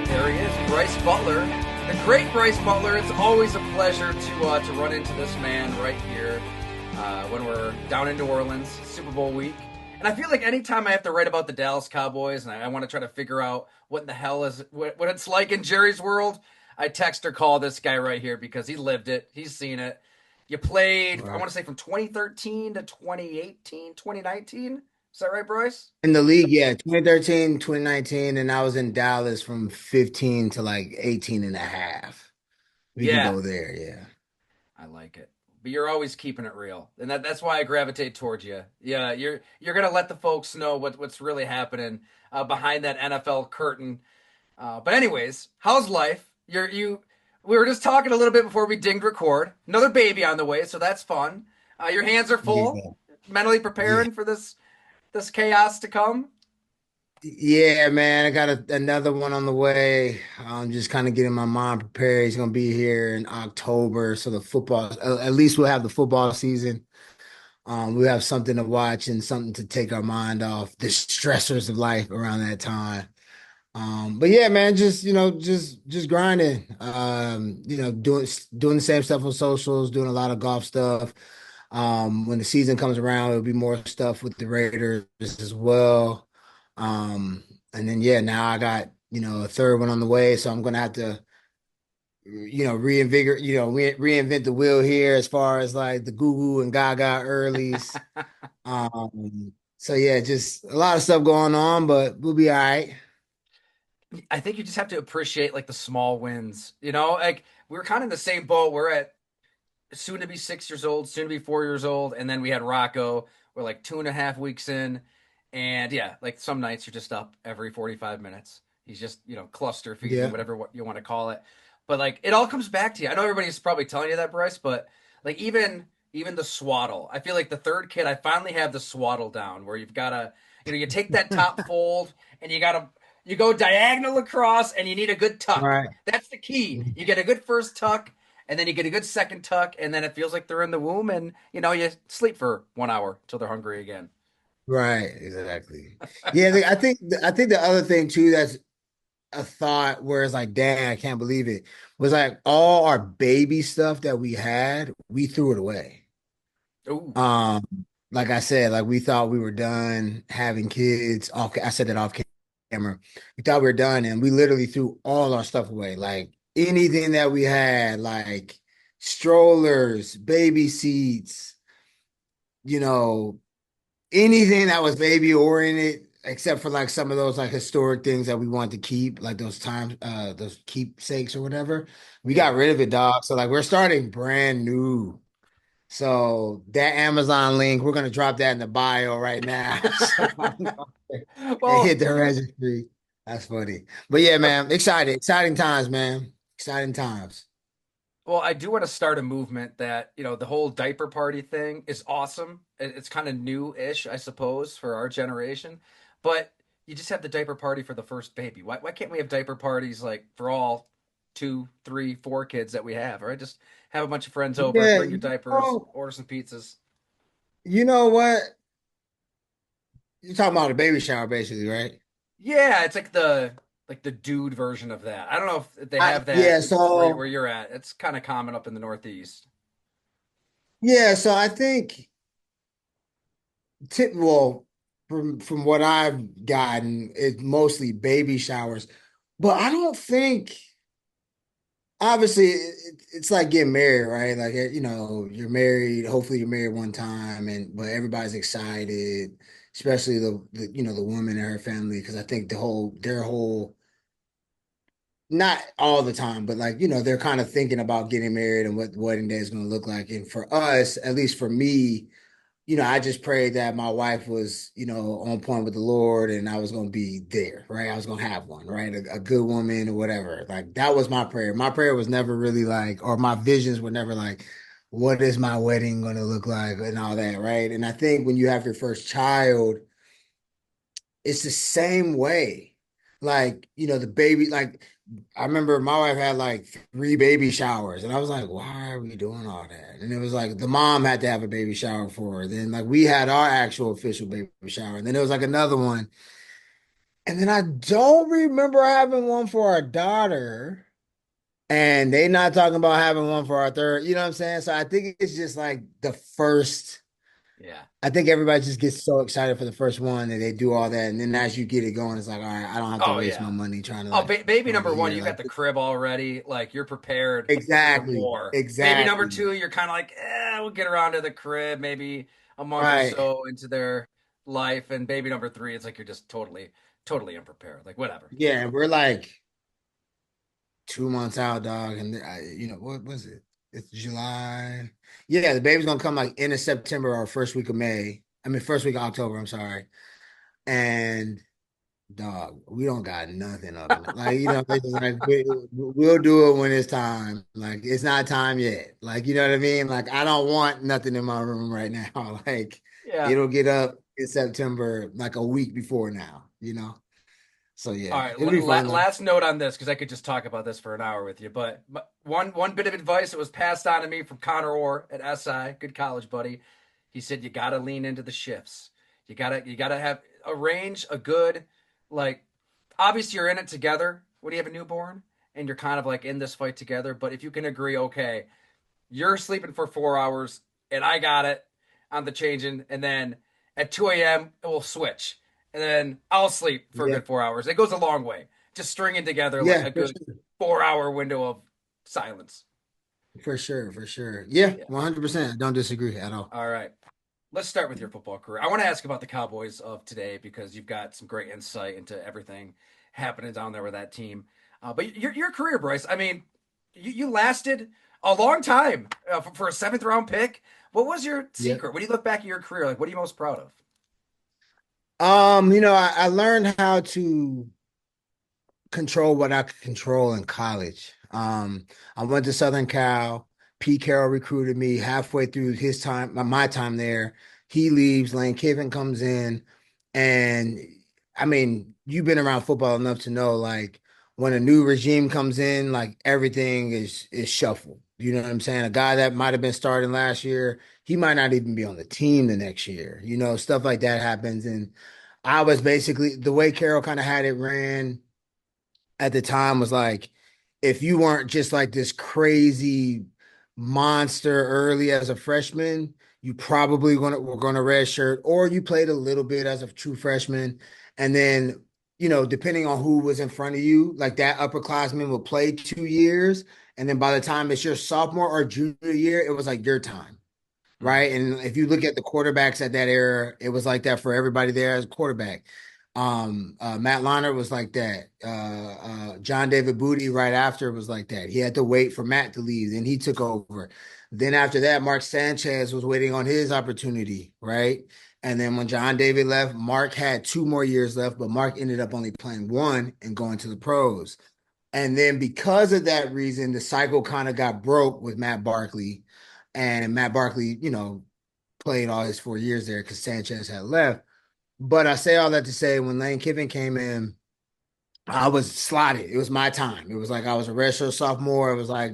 There he is, Brice Butler, the great Brice Butler. It's always a pleasure to run into this man right here when we're down in New Orleans, Super Bowl week. And I feel like anytime I have to write about the Dallas Cowboys and I want to try to figure out what in the hell is what it's like in Jerry's world, I text or call this guy right here because he lived it, he's seen it. You played, I Right. want to say from 2013 to 2018, 2019. Is that right, Bryce? In the league, yeah, 2013, 2019, and I was in Dallas from 15 to like 18 and a half. We can Yeah, go there, yeah. I like it. But you're always keeping it real, and that's why I gravitate towards you. Yeah, you're gonna let the folks know what's really happening behind that NFL curtain. But anyways, how's life? You. We were just talking a little bit before we dinged record. Another baby on the way, so that's fun. Your hands are full, Yeah. mentally Yeah. preparing for this chaos to come. Yeah, man, I got another one on the way. I'm just kind of getting my mind prepared. He's going to be here in October, so the football, at least we'll have the football season. We'll have something to watch and something to take our mind off the stressors of life around that time. But yeah, man, just just grinding. Doing the same stuff on socials, doing a lot of golf stuff. When the season comes around, it'll be more stuff with the Raiders as well. And then yeah, now I got a third one on the way, so I'm gonna have to reinvent the wheel here as far as like the Goo Goo and Gaga earlies. So yeah, just a lot of stuff going on, but we'll be all right. I think you just have to appreciate like the small wins. Like we were kind of in the same boat. We're at soon to be 6 years old, soon to be 4 years old, and then we had Rocco. We're like 2.5 weeks in, and yeah, like some nights you're just up every 45 minutes. He's just cluster feeding, Yeah. whatever what you want to call it. But like it all comes back to you. I know everybody's probably telling you that, Bryce, but like even the swaddle. I feel like the third kid, I finally have the swaddle down where you've got to you take that top fold and you go diagonal across and you need a good tuck. Right. That's the key. You get a good first tuck and then you get a good second tuck, and then it feels like they're in the womb, and you sleep for 1 hour till they're hungry again. Right, exactly. Yeah, I think the other thing too that's a thought where it's like, dang, I can't believe it, was like all our baby stuff that we had, we threw it away. Ooh, Um, like I said, like we thought we were done having kids. I said that off camera. We thought we were done, and we literally threw all our stuff away. Like anything that we had, like strollers, baby seats, you know, anything that was baby oriented, except for like some of those like historic things that we wanted to keep, like those keepsakes or whatever. We yeah. got rid of it, dog. So like we're starting brand new. So that Amazon link, we're gonna drop that in the bio right now. So and Well, hit the registry. That's funny. But yeah, man, exciting times, man. Exciting times. well, I do want to start a movement that the whole diaper party thing is awesome. It's kind of new-ish, I suppose, for our generation, but you just have the diaper party for the first baby. Why can't we have diaper parties like for all two, three, four kids that we have? Right, just have a bunch of friends over, Yeah, bring your diapers, order some pizzas. you know what? You're talking about a baby shower, basically, right? Yeah, it's like the dude version of that. I don't know if they have Yeah, that where so you're at. It's kind of common up in the Northeast. I think well, from what I've gotten, it's mostly baby showers. But I don't think obviously it's like getting married, right? Like you're married, hopefully you're married one time but everybody's excited, especially the woman and her family, because I think their whole not all the time, but like, they're kind of thinking about getting married and what the wedding day is going to look like. And for us, at least for me, I just prayed that my wife was, on point with the Lord and I was going to be there, right? I was going to have one, right? A good woman or whatever. Like that was my prayer. My prayer was never really like, or my visions were never like, what is my wedding going to look like and all that, right? And I think when you have your first child, it's the same way. Like, the baby, like, I remember my wife had like three baby showers, and I was like, why are we doing all that? And it was like the mom had to have a baby shower for her. Then, like, we had our actual official baby shower, and then there was like another one. And then I don't remember having one for our daughter. And they not talking about having one for our third. You know what I'm saying? So I think it's just like the first. Yeah. I think everybody just gets so excited for the first one that they do all that, and then as you get it going, it's like, all right, I don't have to Oh waste my yeah. money trying to Oh, like baby over number one, here. you got Like the crib already. Like you're prepared for exactly, more. Baby number exactly. two, you're kind of like, we'll get around to the crib maybe a month or Right. so into their life. And baby number three, it's like you're just totally unprepared. Like whatever. Yeah, we're like 2 months out, dog, and what was it? It's July. Yeah, the baby's gonna come like end of September or first week of May. I mean, first week of October. I'm sorry. And dog, we don't got nothing up in it. Like, they just like we'll do it when it's time. Like, it's not time yet. Like, you know what I mean? Like, I don't want nothing in my room right now. Like, Yeah. it'll get up in September, like a week before now. So All yeah, right. it'll be fun though. Last note on this because I could just talk about this for an hour with you. But one bit of advice that was passed on to me from Connor Orr at SI, good college buddy. He said you got to lean into the shifts. You gotta have arrange a good like. Obviously, you're in it together when you have a newborn, and you're kind of like in this fight together. But if you can agree, okay, you're sleeping for 4 hours, and I got it on the changing, and then at 2 a.m. we'll switch, and then I'll sleep for a Yeah, good 4 hours. It goes a long way. Just stringing together like yeah, a for good sure. 4 hour window of silence. For sure, for sure. Yeah, Yeah. 100%. I don't disagree at all. All right. Let's start with your football career. I want to ask about the Cowboys of today because you've got some great insight into everything happening down there with that team. But your career, Bryce, I mean, you lasted a long time for a seventh round pick. What was your Yeah. secret? When you look back at your career, like, what are you most proud of? I learned how to control what I could control in college. I went to Southern Cal. Pete Carroll recruited me halfway through his time, my time there. He leaves. Lane Kiffin comes in, and I mean, you've been around football enough to know, like when a new regime comes in, like everything is shuffled. You know what I'm saying? A guy that might have been starting last year, he might not even be on the team the next year. Stuff like that happens, and I was basically the way Carroll kind of had it ran at the time was like if you weren't just like this crazy monster early as a freshman, you probably were gonna redshirt, or you played a little bit as a true freshman, and then depending on who was in front of you, like that upperclassman will play 2 years, and then by the time it's your sophomore or junior year, it was like your time. Mm-hmm. Right. And if you look at the quarterbacks at that era, it was like that for everybody there as a quarterback. Matt Leinart was like that. John David Booty right after was like that. He had to wait for Matt to leave, then he took over. Then after that, Mark Sanchez was waiting on his opportunity, right? And then when John David left, Mark had 2 more years left, but Mark ended up only playing one and going to the pros. And then because of that reason, the cycle kind of got broke with Matt Barkley. And Matt Barkley, played all his 4 years there because Sanchez had left. But I say all that to say when Lane Kiffin came in, I was slotted. It was my time. It was like I was a redshirt sophomore. It was like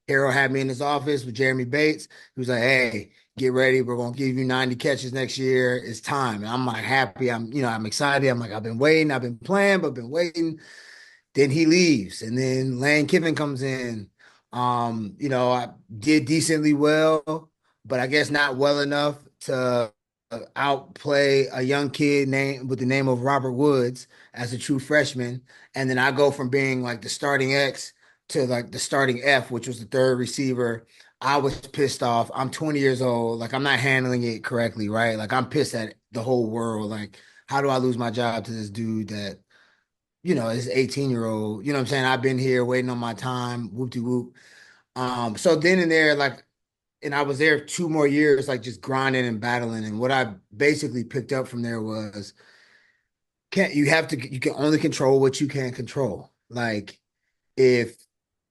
Harold had me in his office with Jeremy Bates. He was like, "Hey, get ready. We're gonna give you 90 catches next year. It's time." And I'm like happy. I'm excited. I'm like, I've been waiting. I've been playing, but been waiting. Then he leaves, and then Lane Kiffin comes in. I did decently well, but I guess not well enough to outplay a young kid name with the name of Robert Woods as a true freshman. And then I go from being like the starting X to like the starting F, which was the third receiver. I was pissed off. I'm 20 years old. Like I'm not handling it correctly, right? Like I'm pissed at the whole world. Like, how do I lose my job to this dude that is 18-year-old? You know what I'm saying? I've been here waiting on my time, whoop de whoop. So then and there, like, and I was there 2 more years, like just grinding and battling. And what I basically picked up from there was you can only control what you can control. Like if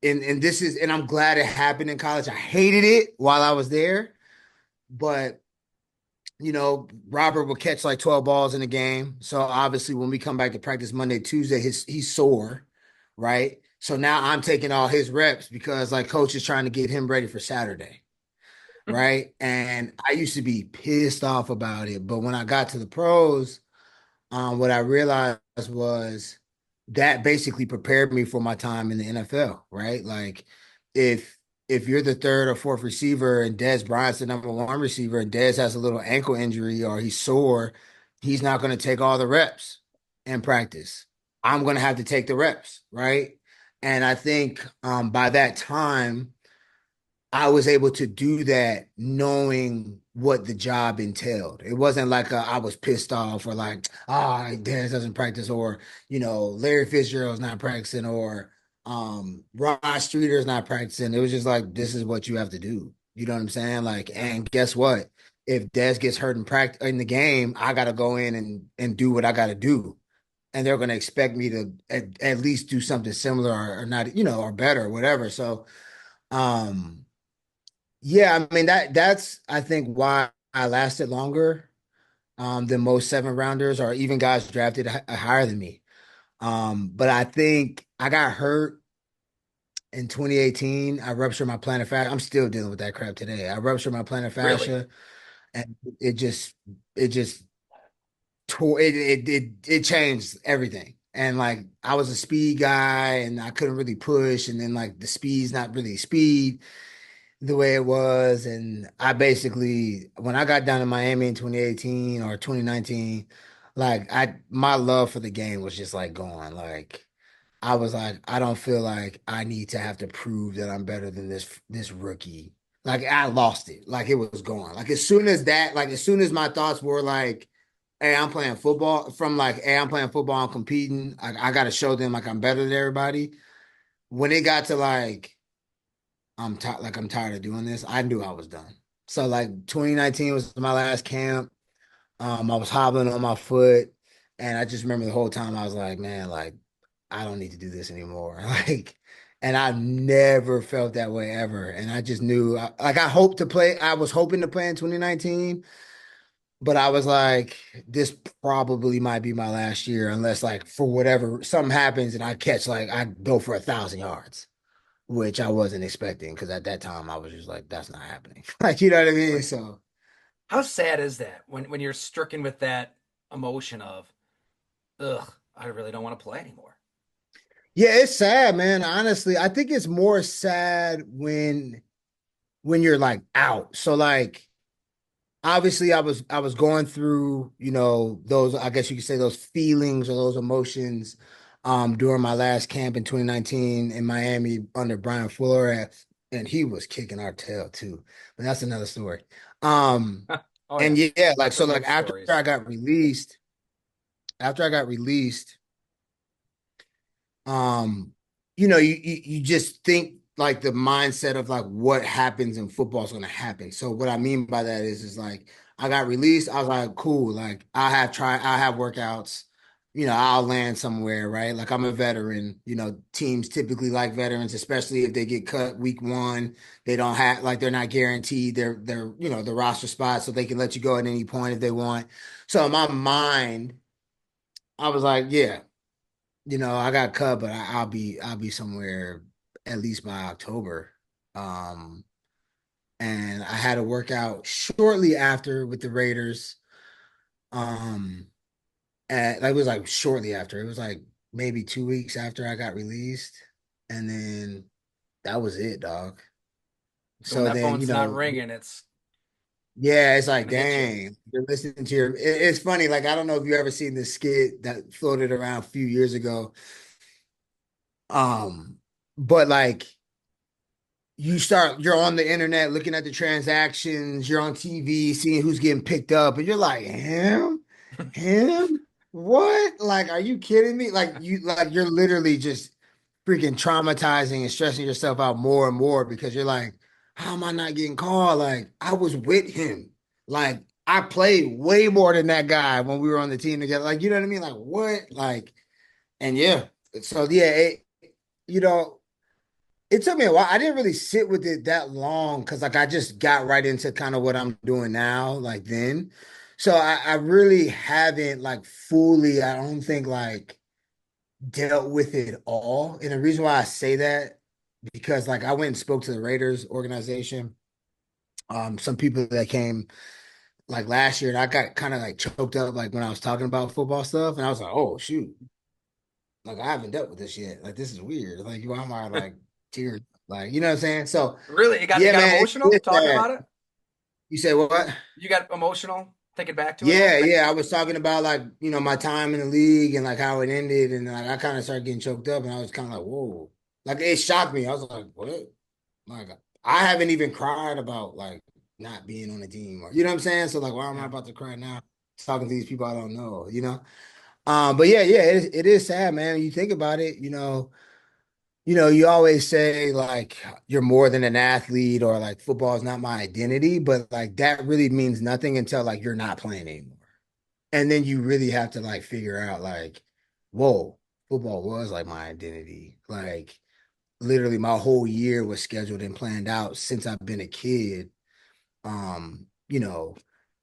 and this is and I'm glad it happened in college. I hated it while I was there, but Robert will catch like 12 balls in a game. So obviously when we come back to practice Monday, Tuesday, he's sore, right? So now I'm taking all his reps because like coach is trying to get him ready for Saturday, right? And I used to be pissed off about it, but when I got to the pros, what I realized was that basically prepared me for my time in the NFL, right? Like if if you're the third or fourth receiver and Dez Bryant's the number one receiver and Dez has a little ankle injury or he's sore, he's not going to take all the reps in practice. I'm going to have to take the reps, right? And I think by that time, I was able to do that knowing what the job entailed. It wasn't like I was pissed off or like, Darius doesn't practice or, Larry Fitzgerald's not practicing or Rod Streeter's not practicing. It was just like, this is what you have to do. You know what I'm saying? Like, and guess what? If Dez gets hurt in practice in the game, I got to go in and do what I got to do. And they're going to expect me to at least do something similar or not, or better or whatever. So, um, yeah, I mean that's I think why I lasted longer than most seven rounders or even guys drafted higher than me. But I think I got hurt in 2018. I ruptured my plantar fascia. I'm still dealing with that crap today. I ruptured my plantar Really? fascia and it just tore it changed everything. And like I was a speed guy and I couldn't really push and then like the speed's not really speed the way it was. And I basically, when I got down to Miami in 2018 or 2019, like my love for the game was just like gone. Like I was like, I don't feel like I need to have to prove that I'm better than this rookie. Like I lost it. Like it was gone. Like as soon as that, like as soon as my thoughts were like, hey, I'm playing football, from like, hey, I'm playing football, I'm competing. I got to show them like I'm better than everybody. When it got to like I'm tired of doing this. I knew I was done. So like 2019 was my last camp. I was hobbling on my foot, and I just remember the whole time I was like, man, like I don't need to do this anymore. Like, and I never felt that way ever. And I just knew, like, I hoped to play. I was hoping to play in 2019, but I was like, this probably might be my last year, unless like for whatever something happens and I catch like I go for 1,000 yards, which I wasn't expecting because at that time I was just like, that's not happening. Like, you know what I mean? Right. So, How sad is that when you're stricken with that emotion of, ugh, I really don't want to play anymore. yeah, it's sad, man. Honestly, I think it's more sad when you're like out. So like obviously I was going through, those, I guess you could say those feelings or those emotions during my last camp in 2019 in Miami under Brian Fuller, and he was kicking our tail too. But that's another story. Um Oh and yeah, yeah, like lots so of like those stories. after I got released, um, you just think like the mindset of like what happens in football is going to happen. So what I mean by that is like I got released. I was like, cool. Like I have workouts. I'll land somewhere, right? Like I'm a veteran. Teams typically like veterans, especially if they get cut week one. They don't have like they're not guaranteed the roster spot, so they can let you go at any point if they want. So in my mind, I was like, yeah. I got cut, but I'll be somewhere at least by October. Um, and I had a workout shortly after with the Raiders. Um, and it was like shortly after. It was like maybe 2 weeks after I got released, and then that was it, dog. So when So that then, phone's not ringing, it's yeah, it's like, gonna hit you. dang, you're listening to it's funny. Like, I don't know if you ever seen this skit that floated around a few years ago. Um, but like you're on the internet looking at the transactions, you're on TV seeing who's getting picked up, and you're like, him, what? Like, are you kidding me? Like you're literally just freaking traumatizing and stressing yourself out more and more because you're like, how am I not getting called? Like, I was with him. Like, I played way more than that guy when we were on the team together. Like, you know what I mean? Like, what? Like, and yeah. So yeah, you know, it took me a while. I didn't really sit with it that long because like I just got right into kind of what I'm doing now, like then. So I really haven't like fully, I don't think like dealt with it all. And the reason why I say that, because like I went and spoke to the Raiders organization. Some people that came like last year, and I got kind of like choked up like when I was talking about football stuff, and I was like, oh shoot, like I haven't dealt with this yet. Like this is weird. Like why am I like tears? Like you know what I'm saying? So Really, it yeah, got man, emotional it's talking sad. about it. You said what? You got emotional thinking back to it all. Yeah, yeah. I was talking about like, my time in the league and like how it ended and like I kind of started getting choked up and I was kind of like, whoa. Like it shocked me. I was like, what? Like I haven't even cried about like not being on the team or you know what I'm saying? So like why am I Yeah. about to cry now? Talking to these people I don't know, you know? But yeah, yeah, it is sad, man. You think about it, you always say like you're more than an athlete or like football is not my identity, but like that really means nothing until like you're not playing anymore. And then you really have to like figure out like, whoa, football was like my identity. Like literally my whole year was scheduled and planned out since I've been a kid. Um, you know,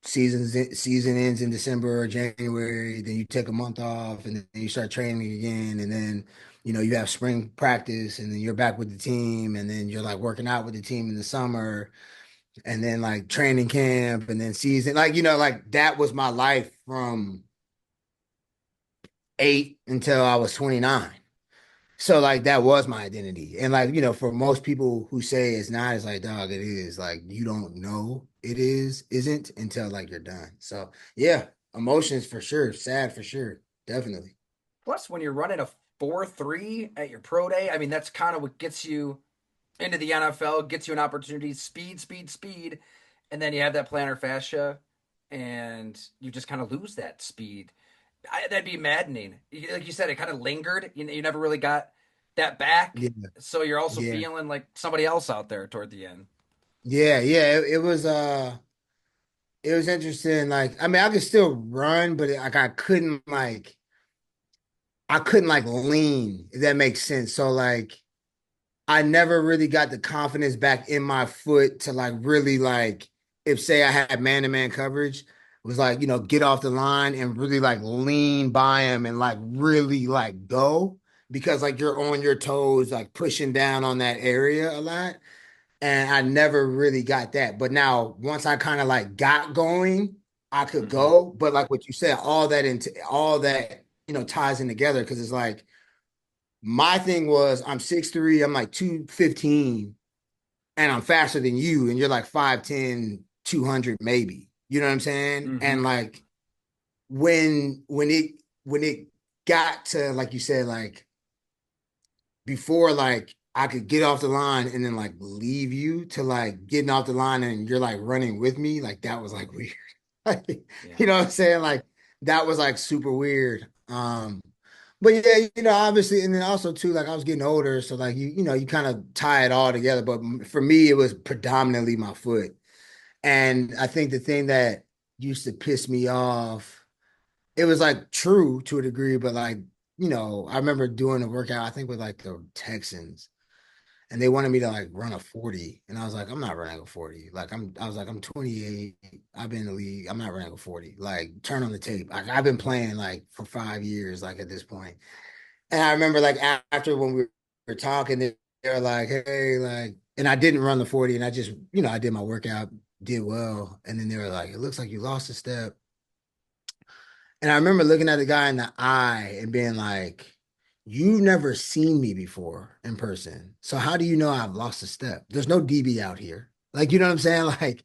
season ends in December or January, then you take a month off and then you start training again and then you have spring practice and then you're back with the team and then you're like working out with the team in the summer and then like training camp and then season like like that was my life from 8 until I was 29. So like that was my identity. And like, for most people who say it's not, it's like, dog, it is. Like you don't know isn't until like you're done. So yeah, emotions for sure, sad for sure. Definitely. Plus, when you're running a 4.3 at your pro day, I mean, that's kind of what gets you into the NFL, gets you an opportunity, speed, speed, speed, and then you have that plantar fascia, and you just kind of lose that speed. That'd be maddening. Like you said, it kind of lingered. You never really got that back, Yeah, so you're also yeah. feeling like somebody else out there toward the end. Yeah, yeah. It was interesting. Like, I mean, I could still run, but like I couldn't like lean, if that makes sense. So like I never really got the confidence back in my foot to like really like if say I had man-to-man coverage, was like, get off the line and really like lean by him and like really like go because like you're on your toes, like pushing down on that area a lot. And I never really got that. But now once I kind of like got going, I could Mm-hmm. go. But like what you said, all that ties in together because it's like my thing was I'm 6'3", I'm like 215, and I'm faster than you, and you're like 5'10", 200 maybe. You know what I'm saying? Mm-hmm. And like when it got to like you said, like before like I could get off the line and then like leave you to like getting off the line and you're like running with me, like that was like weird. Like, Yeah. you know what I'm saying? Like that was like super weird. But yeah, obviously, and then also too, like I was getting older, so like you kind of tie it all together. But for me, it was predominantly my foot, and I think the thing that used to piss me off, it was like true to a degree, but like I remember doing a workout, I think with like the Texans, and they wanted me to like run a 40, and I was like, I'm not running a 40. Like I was like, I'm 28, I've been in the league, I'm not running a 40. Like turn on the tape. Like I've been playing like for 5 years, like at this point. And I remember like after when we were talking, they were like, hey, like, and I didn't run the 40 and I just, I did my workout, did well. And then they were like, it looks like you lost a step. And I remember looking at the guy in the eye and being like, you've never seen me before in person. So how do you know I've lost a step? There's no DB out here. Like, you know what I'm saying? Like,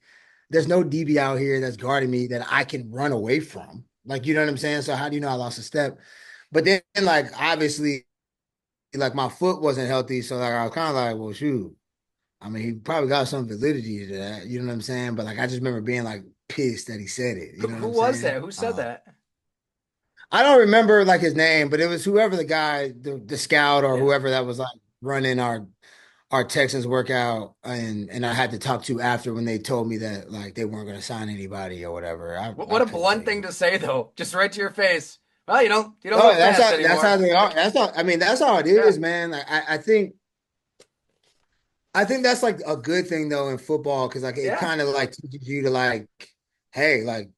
there's no DB out here that's guarding me that I can run away from. Like, you know what I'm saying? So how do you know I lost a step? But then, like, obviously, like my foot wasn't healthy, so like I was kind of like, well, shoot. I mean, he probably got some validity to that. You know what I'm saying? But like, I just remember being like pissed that he said it. You know what Who I'm was saying? that? Who said that? I don't remember like his name, but it was whoever the guy, the scout or Yeah. whoever that was like running our Texans workout, and I had to talk to after when they told me that like they weren't going to sign anybody or whatever. I What a couldn't tell blunt you. thing to say, though. Just right to your face. Well, you don't Oh, look that's fast how that's how anymore. they are. Like, That's all. I mean, that's all it yeah, is, man. Like, I think that's like a good thing though in football because like it yeah, kind of like teaches you to like, hey, like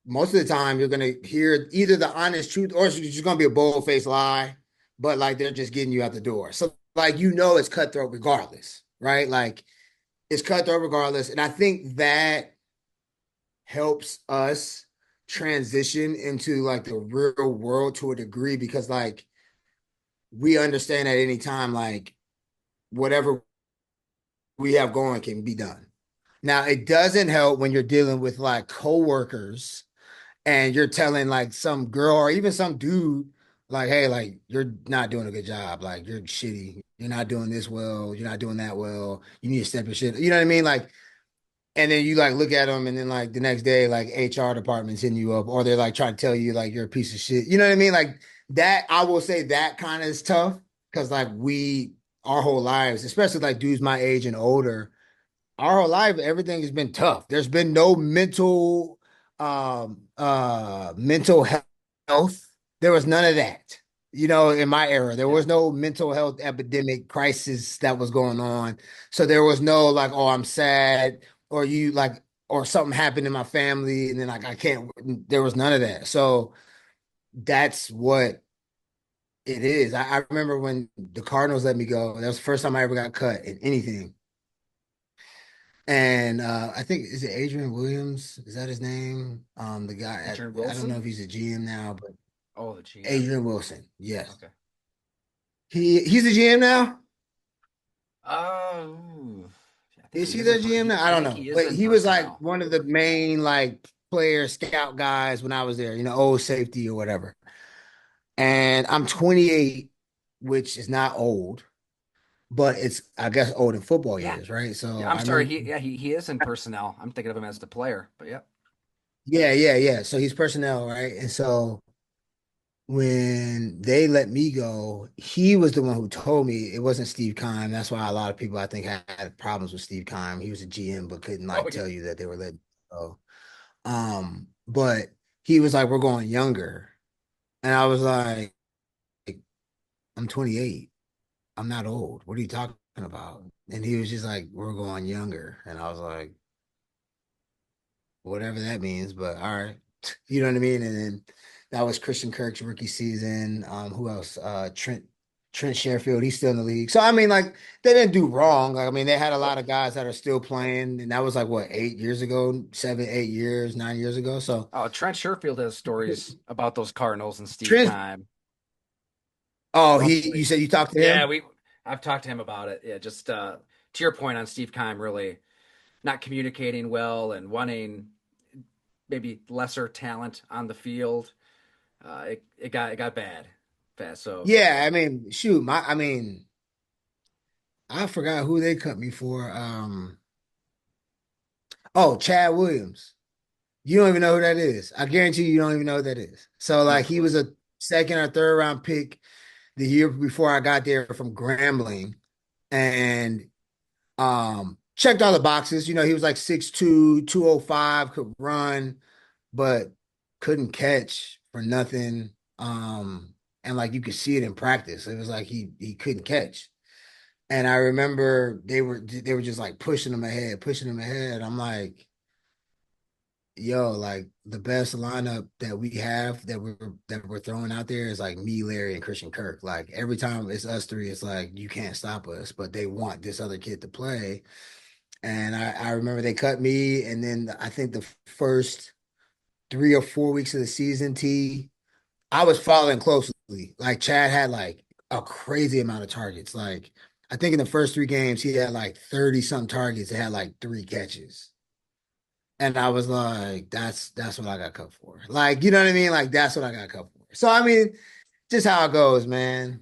most of the time you're gonna hear either the honest truth or it's just gonna be a bold faced lie, but like they're just getting you out the door. So like it's cutthroat regardless, right? Like it's cutthroat regardless, and I think that helps us transition into like the real world to a degree because like we understand at any time like whatever we have going can be done. Now, it doesn't help when you're dealing with like coworkers and you're telling like some girl or even some dude, like, hey, like, you're not doing a good job. Like, you're shitty. You're not doing this well. You're not doing that well. You need to step your shit. You know what I mean? Like, and then you like look at them, and then like the next day, like HR department's hitting you up, or they're like trying to tell you like you're a piece of shit. You know what I mean? Like that, I will say that kind of is tough because like our whole lives, especially like dudes my age and older, our whole life, everything has been tough. There's been no mental health. There was none of that. You know, in my era, there Yeah. was no mental health epidemic crisis that was going on. So there was no like, oh, I'm sad, or you like, or something happened in my family, and then like I can't. There was none of that. So that's what it is. I remember when the Cardinals let me go. That was the first time I ever got cut in anything. And I think is it Adrian Williams? Is that his name? The guy at, Adrian I don't know Wilson? if he's a GM now, but Oh, the GM. Adrian Wilson. Yes. Okay. He's the GM now? Ooh. I think Is he he is the in GM now? I I don't think know. he is But in he was like personnel. one of the main like player scout guys when I was there, old safety or whatever. And I'm 28, which is not old, but it's I guess old in football Yeah. years, right? So Yeah, I'm I sorry. remember He is in personnel. I'm thinking of him as the player, but yeah. yeah. So he's personnel, right? And so when they let me go, he was the one who told me it wasn't Steve Keim. That's why a lot of people I think had problems with Steve Keim. He was a GM, but couldn't Oh like yeah. tell you that they were letting go. But he was like, "We're going younger," and I was like, "I'm 28. I'm not old. What are you talking about?" And he was just like, "We're going younger," and I was like, whatever that means, but all right. You know what I mean? And then that was Christian Kirk's rookie season. Who else? Trent Sherfield, he's still in the league. So I mean, like they didn't do wrong. Like, I mean, they had a lot Well, of guys that are still playing, and that was like what 8 years ago, 7, 8 years, 9 years ago. So oh, Trent Sherfield has stories about those Cardinals and Steve Trent, Keim. oh, you Luckily, said you talked to yeah, him? I've talked to him about it. Yeah, just to your point on Steve Keim really not communicating well and wanting maybe lesser talent on the field. It got bad fast. So Yeah, I mean, shoot, I mean, I forgot who they cut me for. Oh, Chad Williams. You don't even know who that is. I guarantee you don't even know who that is. So no like he clue. was a second or third round pick the year before I got there from Grambling and checked all the boxes. He was like 6'2", 205, could run, but couldn't catch for nothing. And like you could see it in practice. It was like he couldn't catch. And I remember they were just like pushing him ahead, pushing him ahead. I'm like, yo, like the best lineup that we have that we're throwing out there is like me, Larry, and Christian Kirk. Like every time it's us three, it's like you can't stop us, but they want this other kid to play. And I remember they cut me, and then I think the first 3 or 4 weeks of the season, I was following closely. Like Chad had like a crazy amount of targets. Like I think in the first 3 games, he had like 30 some targets and had like 3 catches. And I was like, that's what I got cut for. Like, you know what I mean? Like that's what I got cut for. So I mean, just how it goes, man.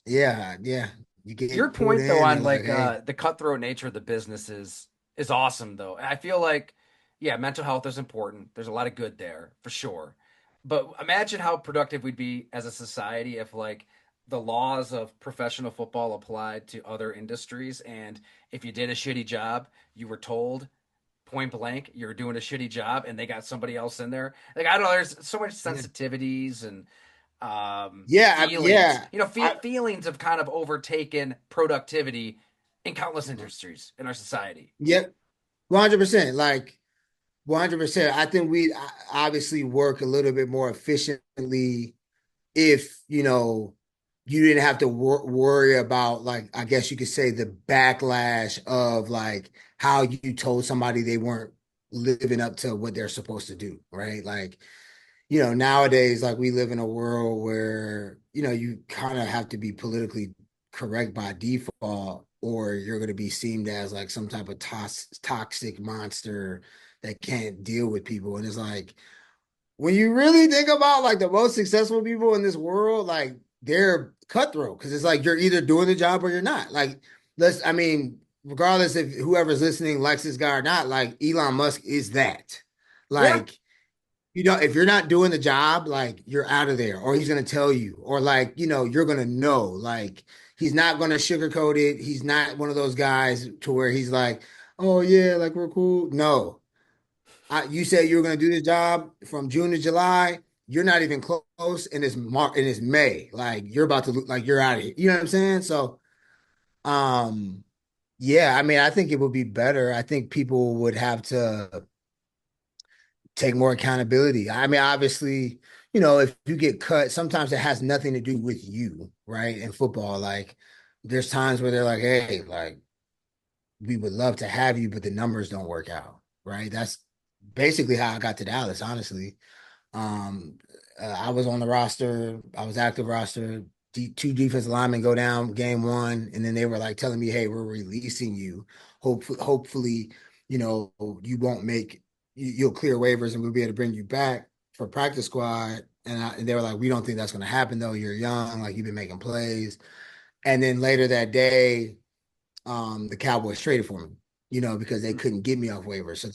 Yeah, yeah. You Your get pulled point though in, they're on like, like hey, the cutthroat nature of the business is awesome though. I feel like yeah, mental health is important. There's a lot of good there for sure. But imagine how productive we'd be as a society if like the laws of professional football applied to other industries and if you did a shitty job, you were told point blank you're doing a shitty job and they got somebody else in there. Like I don't know, there's so much yeah, sensitivities and feelings. yeah. Feelings have kind of overtaken productivity in countless industries in our society. Yep, 100%. Like 100%. I think we obviously work a little bit more efficiently if you didn't have to worry about like I guess you could say the backlash of like how you told somebody they weren't living up to what they're supposed to do, right? Like, nowadays, like we live in a world where, you kind of have to be politically correct by default, or you're going to be seen as like some type of toxic monster that can't deal with people. And it's like, when you really think about like the most successful people in this world, like they're cutthroat because it's like you're either doing the job or you're not. Like, I mean, regardless if whoever's listening likes this guy or not, like Elon Musk is that. Yeah, Like, if you're not doing the job, like you're out of there, or he's gonna tell you, or like, you're gonna know. Like, he's not gonna sugarcoat it. He's not one of those guys to where he's like, oh yeah, like we're cool. No. You said you were gonna do this job from June to July. You're not even close, and it's May. Like you're about to like you're out of here. You know what I'm saying? So, um, yeah, I mean, I think it would be better. I think people would have to take more accountability. I mean, obviously, if you get cut, sometimes it has nothing to do with you, right? In football, like there's times where they're like, hey, like we would love to have you, but the numbers don't work out, right? That's basically how I got to Dallas, honestly. Um, I was on the roster, I was active roster. Two defensive linemen go down game one, and then they were like telling me, "Hey, we're releasing you. Hopefully, you won't make you'll clear waivers, and we'll be able to bring you back for practice squad." And they were like, "We don't think that's going to happen, though. You're young, like you've been making plays." And then later that day, the Cowboys traded for me, because they couldn't get me off waivers, so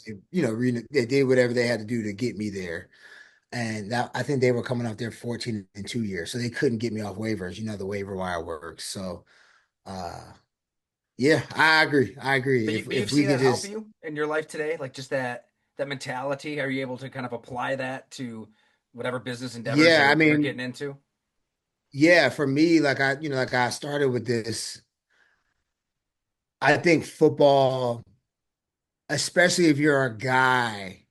they did whatever they had to do to get me there. And that I think they were coming off their 14-2 years, so they couldn't get me off waivers. The waiver wire works. So, uh, yeah, I agree. I agree. but If you've we seen could that help just, you in your life today, like just that mentality. Are you able to kind of apply that to whatever business endeavors yeah, I you're mean, getting into? yeah, for me, like I started with this. I think football, especially if you're a guy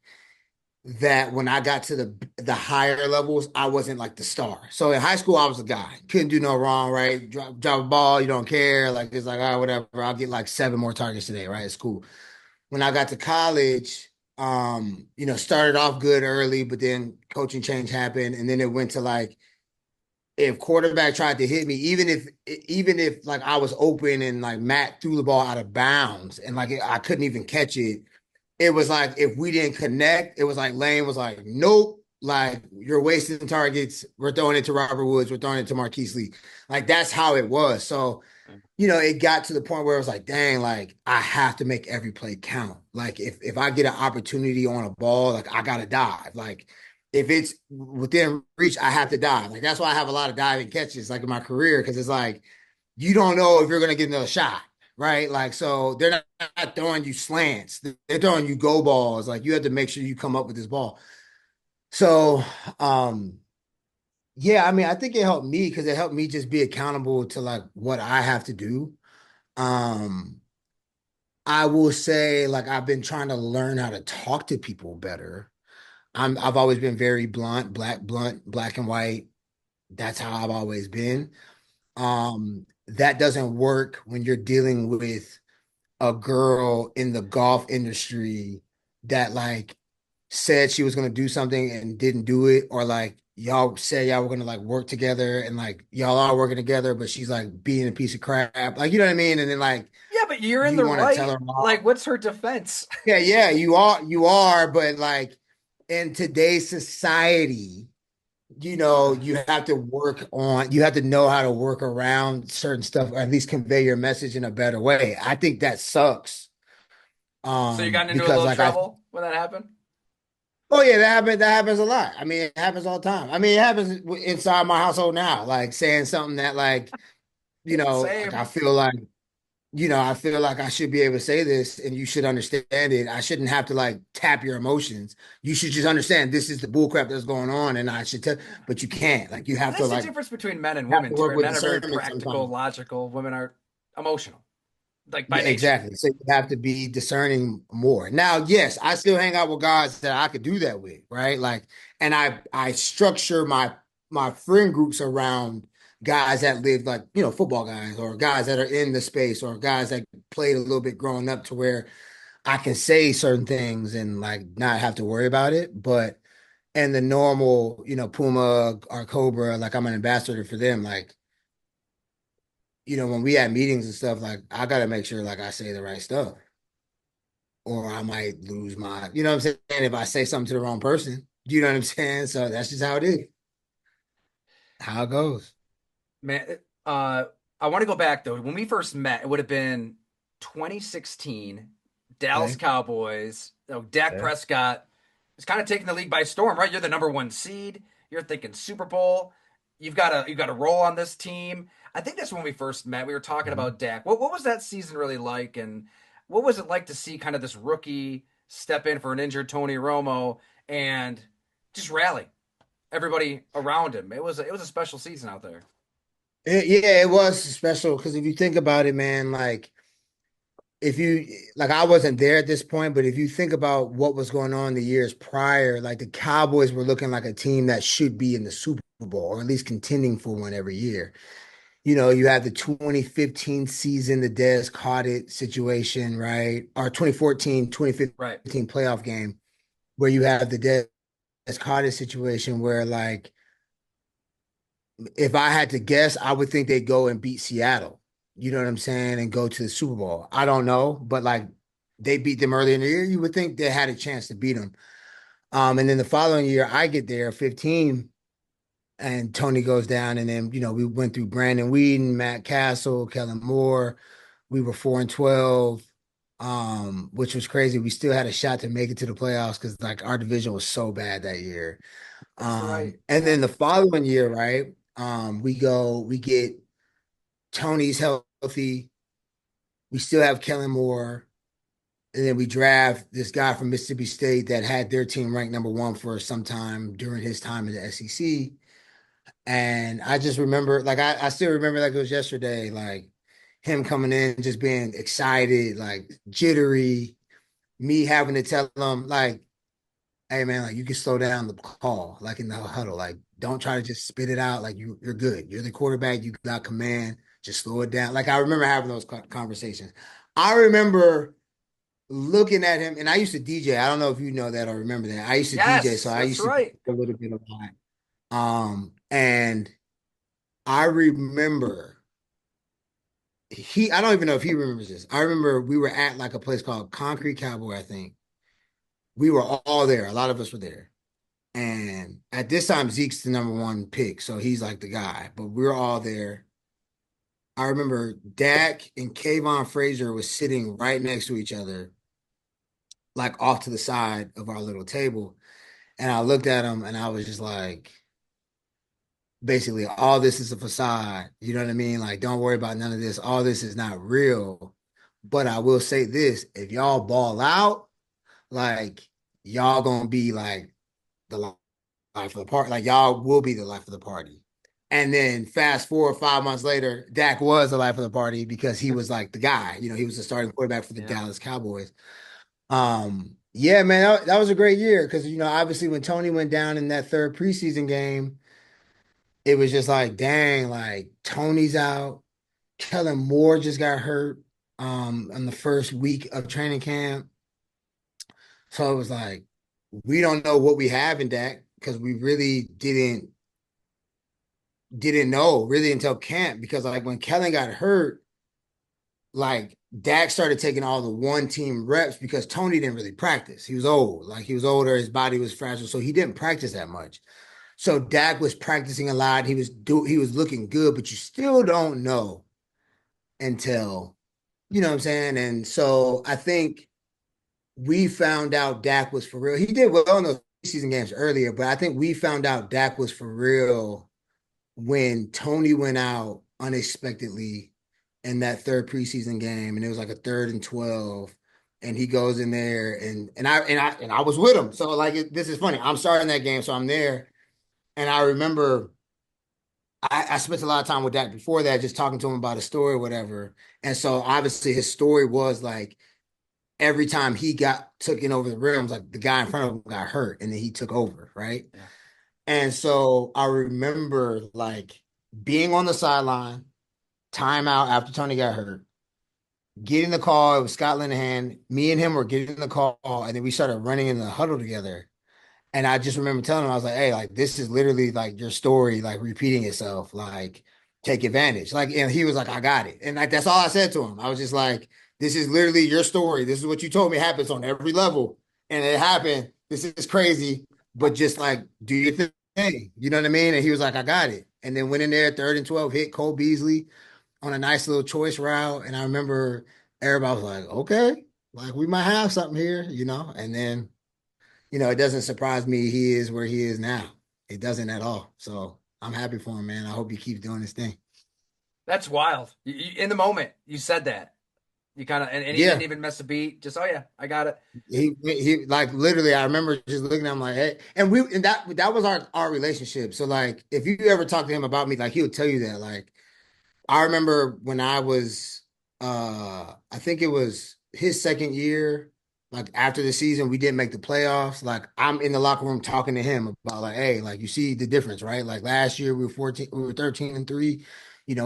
that when I got to the higher levels, I wasn't like the star. So in high school, I was a guy. Couldn't do no wrong, right? Drop a ball, you don't care. Like it's like, whatever. I'll get like seven more targets today, right? It's cool. When I got to college, started off good early, but then coaching change happened, and then it went to like if quarterback tried to hit me, even if like I was open and like Matt threw the ball out of bounds and like I couldn't even catch it, it was like if we didn't connect, it was like Lane was like, nope, like you're wasting targets. We're throwing it to Robert Woods. We're throwing it to Marquise Lee. Like that's how it was. So, it got to the point where it was like, dang, like I have to make every play count. Like if I get an opportunity on a ball, like I gotta dive. Like if it's within reach, I have to dive. Like that's why I have a lot of diving catches like in my career, because it's like you don't know if you're gonna get another shot, right? Like, so they're not throwing you slants, they're throwing you go balls. Like, you have to make sure you come up with this ball. So, yeah, I mean, I think it helped me because it helped me just be accountable to like what I have to do. Um, I will say, like, I've been trying to learn how to talk to people better. I've always been very blunt, black and white. That's how I've always been. That doesn't work when you're dealing with a girl in the golf industry that like said she was going to do something and didn't do it, or like y'all said y'all were going to like work together and like y'all are working together, but she's like being a piece of crap. Like, you know what I mean? And then like Yeah, but you're in you the want to tell right. her off. Like, what's her defense? Yeah, yeah, you are, but like in today's society, you have to you have to know how to work around certain stuff, or at least convey your message in a better way. I think that sucks. So you got into a Because little like I trouble when that happened? oh yeah, that happens a lot. I mean, it happens all the time. I mean, it happens inside my household now, like saying something that like, like Same. I feel like I should be able to say this and you should understand it. I shouldn't have to like tap your emotions. You should just understand this is the bullcrap that's going on, and I should tell, but you can't. Like you And have to that's the like difference between men and have women to too. work And with men are very discernment practical, sometimes. logical. Women are emotional, like by Yeah, nature. exactly. So you have to be discerning more. Now, yes, I still hang out with guys that I could do that with, right? Like, and I structure my friend groups around guys that live like, football guys or guys that are in the space or guys that played a little bit growing up to where I can say certain things and like not have to worry about it. But and the normal, Puma or Cobra, like I'm an ambassador for them. Like, when we have meetings and stuff, like I gotta make sure like I say the right stuff. Or I might lose my, you know what I'm saying, if I say something to the wrong person. You know what I'm saying? So that's just how it is, how it goes. Man, I want to go back though. When we first met, it would have been 2016, Dallas Okay. Cowboys. Dak Okay. Prescott is kind of taking the league by storm, right? You're the number one seed. You're thinking Super Bowl. You've got a roll on this team. I think that's when we first met. We were talking Mhm. about Dak. What was that season really like, and what was it like to see kind of this rookie step in for an injured Tony Romo and just rally everybody around him? It was a special season out there. Yeah, it was special because if you think about it, man, like if you like I wasn't there at this point, but if you think about what was going on the years prior, like the Cowboys were looking like a team that should be in the Super Bowl or at least contending for one every year. You had the 2015 season, the Dez caught it situation, right? Or 2014, Right. 2015 playoff game where you have the Dez caught it situation where like if I had to guess, I would think they'd go and beat Seattle. You know what I'm saying? And go to the Super Bowl. I don't know, but like they beat them early in the year. You would think they had a chance to beat them. And then the following year, I get there, 15, and Tony goes down. And then, we went through Brandon Weeden, Matt Castle, Kellen Moore. We were 4-12, which was crazy. We still had a shot to make it to the playoffs because like our division was so bad that year. That's right. And Yeah. then the following year, right? We get Tony's healthy. We still have Kellen Moore. And then we draft this guy from Mississippi State that had their team ranked number one for some time during his time in the SEC. And I just remember, like, I still remember like it was yesterday, like him coming in, just being excited, like jittery, me having to tell him, like, hey man, like you can slow down the call, like in the huddle. Like, don't try to just spit it out. Like you're good. You're the quarterback. You got command. Just slow it down. Like I remember having those conversations. I remember looking at him, and I used to DJ. I don't know if you know that or remember that. I used to DJ, so Yes, I that's used to do right. a little bit of that. And I remember I don't even know if he remembers this. I remember we were at like a place called Concrete Cowboy, I think. We were all there. A lot of us were there. And at this time, Zeke's the number one pick, so he's like the guy. But we were all there. I remember Dak and Kayvon Frazier was sitting right next to each other, like off to the side of our little table. And I looked at him and I was just like, basically, all this is a facade. You know what I mean? Like, don't worry about none of this. All this is not real. But I will say this, if y'all ball out, like y'all gonna be like the life of the party. Like y'all will be the life of the party. And then fast forward 5 months later, Dak was the life of the party because he was like the guy. He was the starting quarterback for the Yeah. Dallas Cowboys. Yeah, man, that was a great year because obviously when Tony went down in that third preseason game, it was just like, dang, like Tony's out. Kellen Moore just got hurt in the first week of training camp. So it was like, we don't know what we have in Dak because we really didn't know really until camp because like when Kellen got hurt, like Dak started taking all the one team reps because Tony didn't really practice. He was old, like he was older, his body was fragile, so he didn't practice that much. So Dak was practicing a lot. He was looking good, but you still don't know until you know what I'm saying. And so I think we found out Dak was for real. He did well in those season games earlier, but I think we found out Dak was for real when Tony went out unexpectedly in that third preseason game, and it was like a 3rd and 12, and he goes in there, and I was with him. So like this is funny. I'm starting that game, so I'm there, and I remember I spent a lot of time with Dak before that, just talking to him about a story or whatever. And so obviously his story was like every time he got taken over the rims, like the guy in front of him got hurt, and then he took over, right? Yeah. And so I remember like being on the sideline, timeout after Tony got hurt. get in the call. It was Scott Linehan. Me and him were getting in the call, and then we started running in the huddle together. And I just remember telling him, I was like, hey, like this is literally like your story, like repeating itself. Like, take advantage. Like, and he was like, I got it. And like that's all I said to him. I was just like, this is literally your story. This is what you told me happens on every level. And it happened. This is crazy. But just like do your thing. You know what I mean? And he was like, I got it. And then went in there, 3rd and 12, hit Cole Beasley on a nice little choice route. And I remember everybody was like, okay, like we might have something here, you know? And then it doesn't surprise me he is where he is now. It doesn't at all. So I'm happy for him, man. I hope he keeps doing his thing. That's wild. In the moment, you said that. You kind of, and he didn't Yeah, even miss a beat. Just, oh yeah, I got it. he like literally. I remember just looking at him like, hey, and that was our relationship. So like, if you ever talk to him about me, like he'll tell you that. Like I remember when I was I think it was his second year, like after the season, we didn't make the playoffs. Like I'm in the locker room talking to him about like, hey, like you see the difference, right? Like last year we were 14, we were 13-3.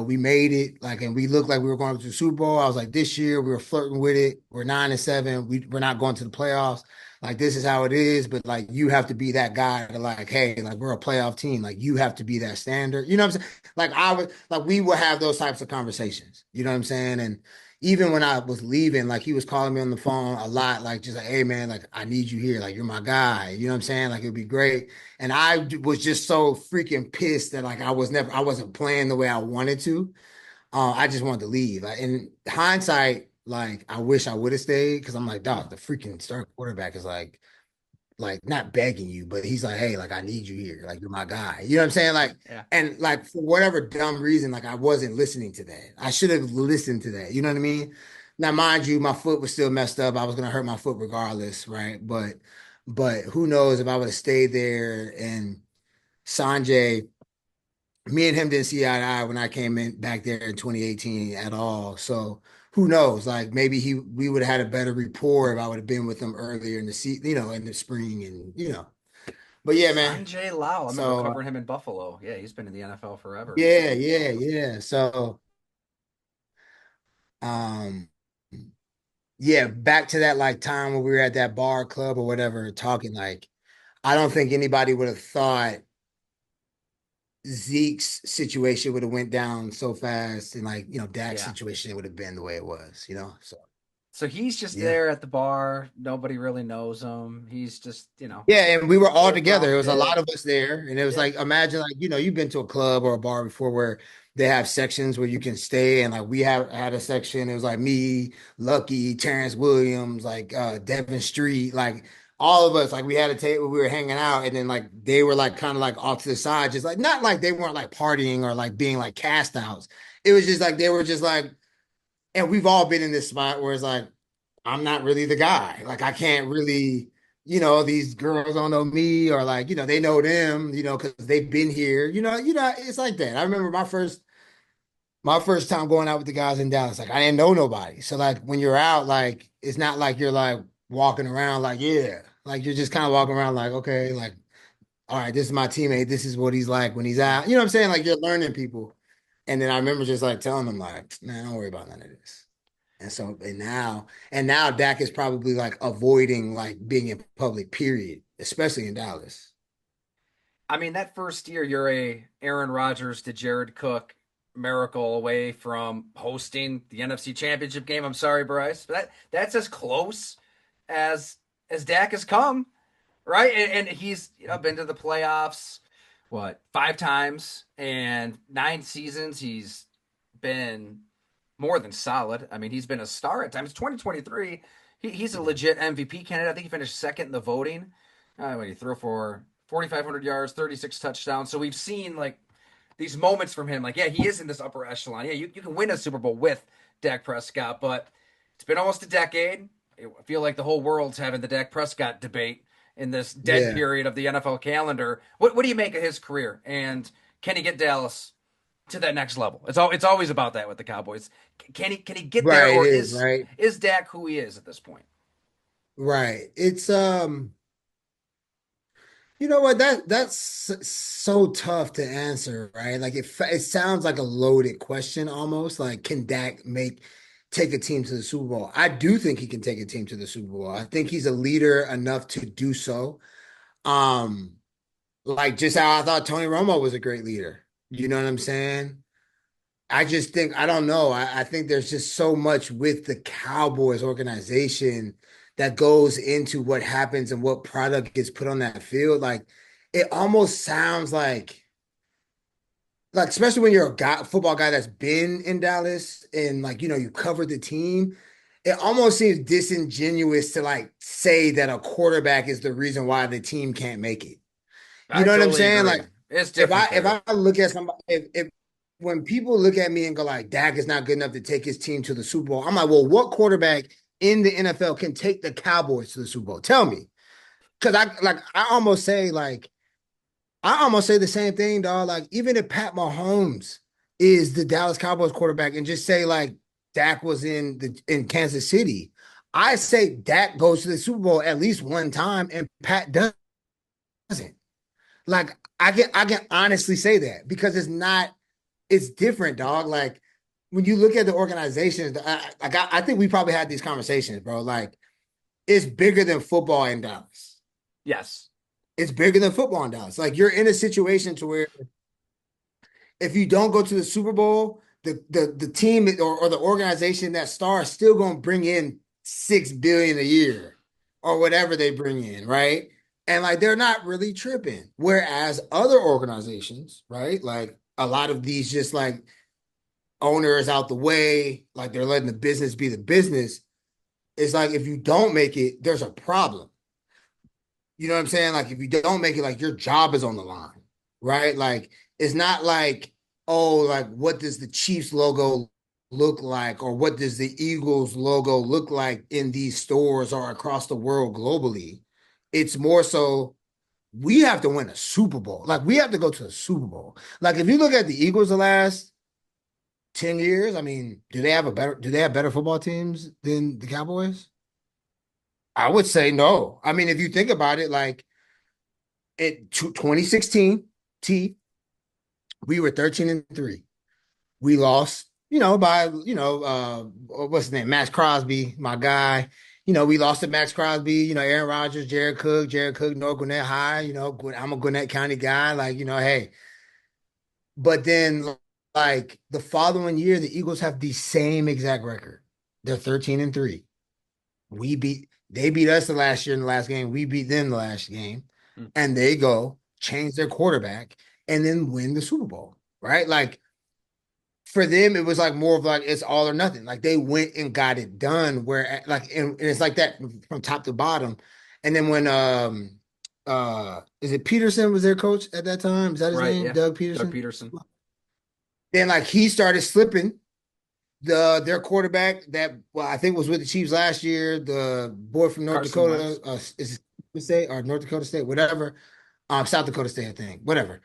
We made it, like, and we looked like we were going to the Super Bowl. I was like, this year we were flirting with it. We're 9-7. We're not going to the playoffs. Like this is how it is, but like you have to be that guy to like, hey, like we're a playoff team. Like you have to be that standard. You know what I'm saying? Like I was like we would have those types of conversations. You know what I'm saying? And even when I was leaving, like he was calling me on the phone a lot, like just like, hey man, like I need you here. Like you're my guy. You know what I'm saying? Like it'd be great. And I was just so freaking pissed that like I wasn't playing the way I wanted to. I just wanted to leave. Like, in hindsight, like I wish I would have stayed because I'm like, dog, the freaking starting quarterback is like not begging you, but he's like, hey, like I need you here, like you're my guy. You know what I'm saying? Like, Yeah. and like for whatever dumb reason, like I wasn't listening to that. I should have listened to that. You know what I mean? Now, mind you, my foot was still messed up. I was gonna hurt my foot regardless, right? But who knows if I would have stayed there and Sanjay, me and him didn't see eye to eye when I came in back there in 2018 at all. So who knows? Like maybe we would have had a better rapport if I would have been with him earlier in the season, in the spring and. But yeah, man. Sanjay Lau. I remember So covering him in Buffalo. Yeah, he's been in the NFL forever. yeah. So um yeah, back to that like time when we were at that bar club or whatever talking like I don't think anybody would have thought Zeke's situation would have went down so fast and like, Dak's Yeah. situation would have been the way it was. So So he's just yeah. there at the bar. Nobody really knows him. He's just, Yeah, and we were all fourth together. round It was a lot pick. of us there, and it was Yeah. like imagine like you've been to a club or a bar before where they have sections where you can stay, and like we have had a section. It was like me, Lucky, Terrence Williams, like Devin Street, like all of us. Like we had a table, we were hanging out, and then like they were like kind of like off to the side, just like not like they weren't like partying or like being like cast outs. It was just like they were just like, and we've all been in this spot where it's like I'm not really the guy. Like I can't really, these girls don't know me or like, they know them, because they've been here. It's like that. I remember my first time going out with the guys in Dallas. Like I didn't know nobody. So like when you're out, like it's not like you're like walking around like, yeah. Like you're just kind of walking around like, okay, like, all right, this is my teammate. This is what he's like when he's out. You know what I'm saying? Like you're learning people. And then I remember just like telling them like, man, don't worry about none of this. And now Dak is probably like avoiding like being in public, period, especially in Dallas. I mean, that first year, you're a Aaron Rodgers to Jared Cook miracle away from hosting the NFC Championship game. I'm sorry, Bryce, but that's as close as Dak has come, right? And he's been to the playoffs, what, 5 times and 9 seasons. He's been more than solid. I mean, he's been a star at times. 2023, he's a legit MVP candidate. I think he finished second in the voting. When he threw for 4,500 yards, 36 touchdowns. So we've seen like these moments from him. Like, yeah, he is in this upper echelon. Yeah, you can win a Super Bowl with Dak Prescott, but it's been almost a decade. I feel like the whole world's having the Dak Prescott debate in this dead Yeah, period of the NFL calendar. What do you make of his career? And can he get Dallas to that next level? It's always about that with the Cowboys. Can he get there, right. It or is right, is Dak who he is at this point? right. It's you know what that's so tough to answer, right? Like it sounds like a loaded question almost. Like, can Dak make take a team to the Super Bowl. I do think he can take a team to the Super Bowl. I think he's a leader enough to do so. Um, like just how I thought Tony Romo was a great leader. You know what I'm saying? I just think I don't know. I think there's just so much with the Cowboys organization that goes into what happens and what product gets put on that field. Like it almost sounds like especially when you're a guy, football guy that's been in Dallas and like you covered the team, it almost seems disingenuous to like say that a quarterback is the reason why the team can't make it. You I know what I'm totally saying? agree. Like It's if different I if there. I look at somebody if when people look at me and go like Dak is not good enough to take his team to the Super Bowl, I'm like, well, what quarterback in the NFL can take the Cowboys to the Super Bowl? Tell me. Because I almost say the same thing, dog. Like, even if Pat Mahomes is the Dallas Cowboys quarterback, and just say like Dak was in Kansas City, I say Dak goes to the Super Bowl at least one time, and Pat doesn't. Like, I can honestly say that because it's different, dog. Like when you look at the organizations, I think we probably had these conversations, bro. Like, it's bigger than football in Dallas. Yes. It's bigger than football in Dallas. Like you're in a situation to where if you don't go to the Super Bowl, the team or the organization that star is still going to bring in 6 billion a year or whatever they bring in, right? And like they're not really tripping. Whereas other organizations, right? Like a lot of these just like owners out the way, like they're letting the business be the business. It's like if you don't make it, there's a problem. You know what I'm saying? Like if you don't make it, like your job is on the line, right? Like it's not like, oh, like what does the Chiefs logo look like, or what does the Eagles logo look like in these stores or across the world globally? It's more so we have to win a Super Bowl. Like we have to go to a Super Bowl. Like if you look at the Eagles the last 10 years, I mean, do they have better football teams than the Cowboys? I would say no. I mean, if you think about it, like 2016, T, we were 13-3. We lost, by what's his name, Max Crosby, my guy. We lost to Max Crosby. Aaron Rodgers, Jared Cook, North Gwinnett High. I'm a Gwinnett County guy. Like, hey, but then like the following year, the Eagles have the same exact record. They're 13-3. They beat us the last year in the last game. We beat them the last game, Mm. and they go change their quarterback and then win the Super Bowl, right? Like for them, it was like more of like it's all or nothing. Like they went and got it done. Where like and it's like that from top to bottom. And then when is it Peterson was their coach at that time? Is that his Right. name? Yeah. Doug Doug Peterson. Peterson. Then like he started slipping their quarterback that I think was with the Chiefs last year, the boy from North Carson Dakota, Wentz. is it State or North Dakota State, whatever, South Dakota State, I think, whatever.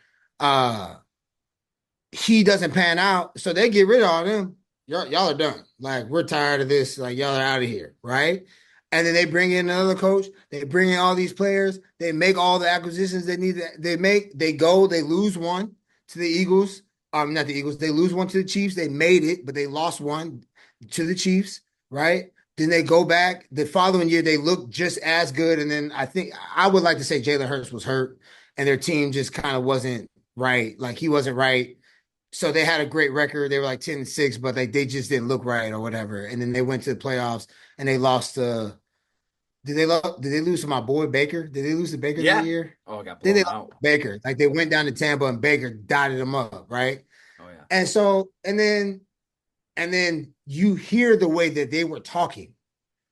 He doesn't pan out, so they get rid of all them. Y'all are done. Like we're tired of this. Like y'all are out of here, right? And then they bring in another coach. They bring in all these players. They make all the acquisitions they need. They make. They go. They lose one to the Eagles. Not the Eagles. They lose one to the Chiefs. They made it, but they lost one to the Chiefs, right? Then they go back. The following year, they look just as good. And then I think I would like to say Jalen Hurts was hurt, and their team just kind of wasn't right. Like he wasn't right, so they had a great record. They were like 10-6, but they just didn't look right or whatever. And then they went to the playoffs and they lost to did they lose to my boy Baker? Did they lose to Baker that Yeah. year? Oh, it got Then they blown lost out. to Baker. Like they went down to Tampa and Baker dotted them up, right? Oh yeah. And so and then you hear the way that they were talking,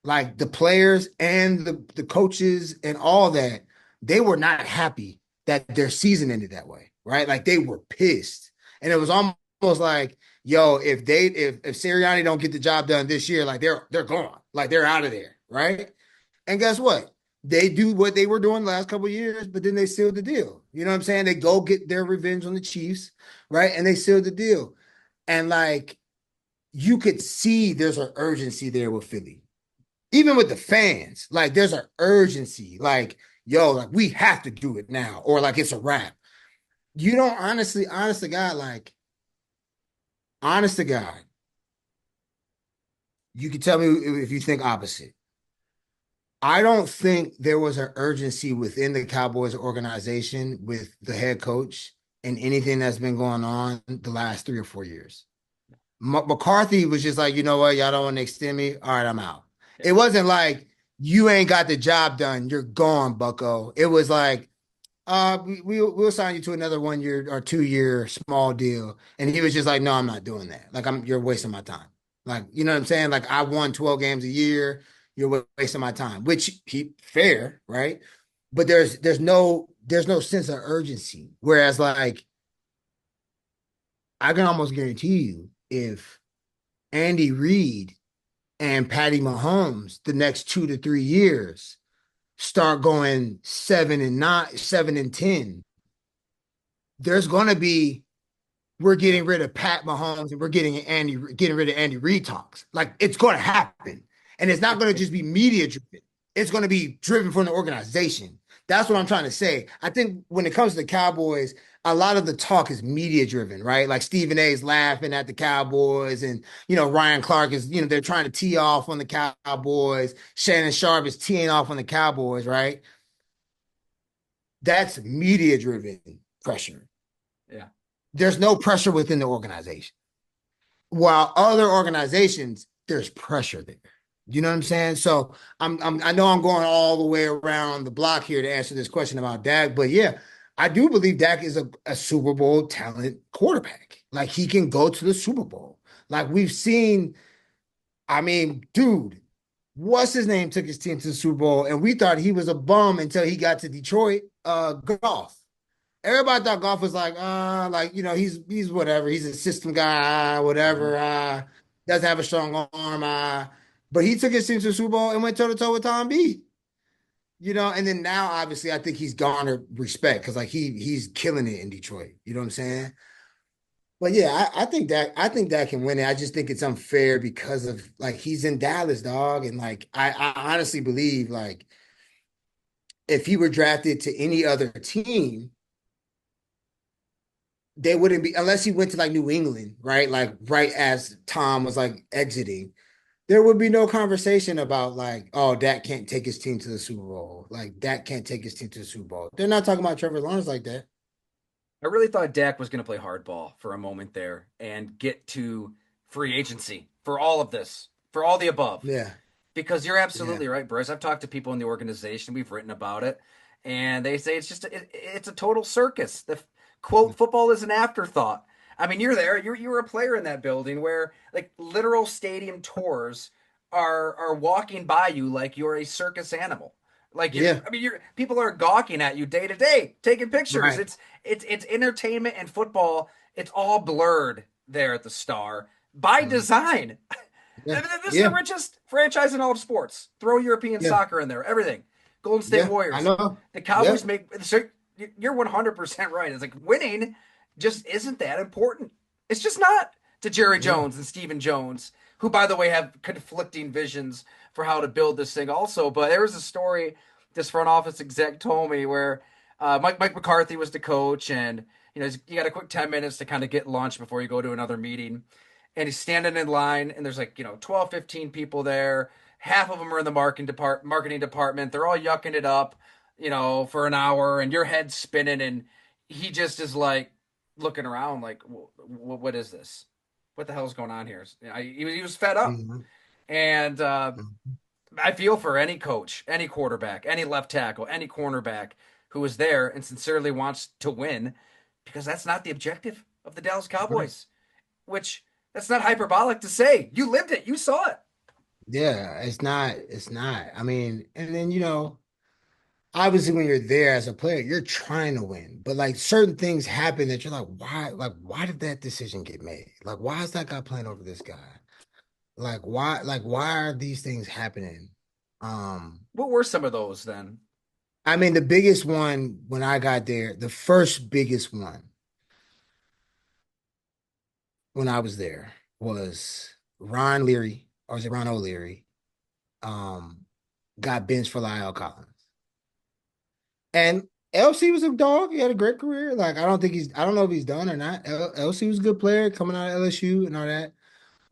like the players and the coaches and all that, they were not happy that their season ended that way, right? Like they were pissed. And it was almost like, yo, if Sirianni don't get the job done this year, like they're gone. Like they're out of there, right? And guess what? They do what they were doing the last couple of years, but then they sealed the deal. You know what I'm saying? They go get their revenge on the Chiefs, right? And they sealed the deal. And like you could see there's an urgency there with Philly, even with the fans. Like there's an urgency, like yo, like we have to do it now, or like it's a wrap. You don't honest to God, You can tell me if you think opposite. I don't think there was an urgency within the Cowboys organization with the head coach and anything that's been going on the last 3 or 4 years. McCarthy was just like, you know what, y'all don't want to extend me. All right, I'm out. Yeah. It wasn't like you ain't got the job done. You're gone, Bucko. It was like, we'll sign you to another 1 year or 2 year small deal. And he was just like, no, I'm not doing that. Like you're wasting my time. Like, you know what I'm saying? Like I won 12 games a year. You're wasting my time, which he fair, right? But there's no sense of urgency. Whereas like I can almost guarantee you if Andy Reid and Patty Mahomes the next 2 to 3 years start going 7-9, 7-10, there's going to be we're Yeah. getting rid of Pat Mahomes and we're getting rid of Andy Reid talks. Like it's going to happen, and it's not going to just be media driven. It's going to be driven from the organization. That's what I'm trying to say. I think when it comes to the Cowboys, a lot of the talk is media driven, right? Like Stephen A is laughing at the Cowboys, and Ryan Clark is they're trying to tee off on the Cowboys. Shannon Sharp is teeing off on the Cowboys, right? That's media driven pressure. Yeah. There's no pressure within the organization. While other organizations, there's pressure there. You know what I'm saying? So I know I'm going all the way around the block here to answer this question about Dak, but yeah, I do believe Dak is a Super Bowl talent quarterback. Like he can go to the Super Bowl. Like we've seen, I mean, dude, what's his name took his team to the Super Bowl, and we thought he was a bum until he got to Detroit. Golf. Everybody thought Golf was like he's whatever. He's a system guy, Hmm. whatever. Doesn't have a strong arm. But he took his team to the Super Bowl and went toe to toe with Tom B. And then now obviously I think he's garnered respect because like he's killing it in Detroit. You know what I'm saying? But yeah, I think that can win it. I just think it's unfair because of like he's in Dallas, dog, and like I honestly believe like if he were drafted to any other team they wouldn't be unless he went to like New England, right? Like right as Tom was like exiting, there would be no conversation about like, oh, Dak can't take his team to the Super Bowl. Like Dak can't take his team to the Super Bowl. They're not talking about Trevor Lawrence like that. I really thought Dak was going to play hardball for a moment there and get to free agency for all of this, for all the above. Yeah, Because you're yeah, absolutely right, Brice. I've talked to people in the organization. We've written about it, and they say it's a total circus. The quote football is an afterthought. I mean, you're there. You were a player in that building where like literal stadium tours are walking by you like you're a circus animal. Like yeah. you're people are gawking at you day to day, taking pictures. Right. It's entertainment and football. It's all blurred there at the Star by Mhm. design. Yeah, This is the yeah, richest franchise in all of sports. Throw European yeah, soccer in there, everything. Golden State yeah. I Warriors. know. The Cowboys Yep. make so you're 100% right. It's like winning just isn't that important. It's just not to Jerry Yeah. Jones and Stephen Jones, who by the way have conflicting visions for how to build this thing also. But there was a story this front office exec told me where Mike McCarthy was the coach and you got a quick 10 minutes to kind of get lunch before you go to another meeting and he's standing in line and there's like 12 15 people there, half of them are in the marketing department, they're all yucking it up for an hour and your head's spinning and he just is like looking around like what is this, what the hell's going on here? He was fed up Mhm. and Mhm. I feel for any coach, any quarterback, any left tackle, any cornerback who is there and sincerely wants to win because that's not the objective of the Dallas Right. Cowboys, which that's not hyperbolic to say. You lived it. You saw it. Yeah, it's not. It's not. I mean, and then obviously when you're there as a player, you're trying to win. But like certain things happen that you're like, why? Like, why did that decision get made? Like, why is that guy playing over this guy? Like, why? Like, why are these things happening? Um, What were some of those then? I mean, the biggest one when I got there, the first biggest one when I was there was Ron Leary, or was it Ron O'Leary? Um, got benched for Lyle Collins. And LC was a dog. He had a great career. Like, I don't know if he's done or not. LC was a good player coming out of LSU and all that.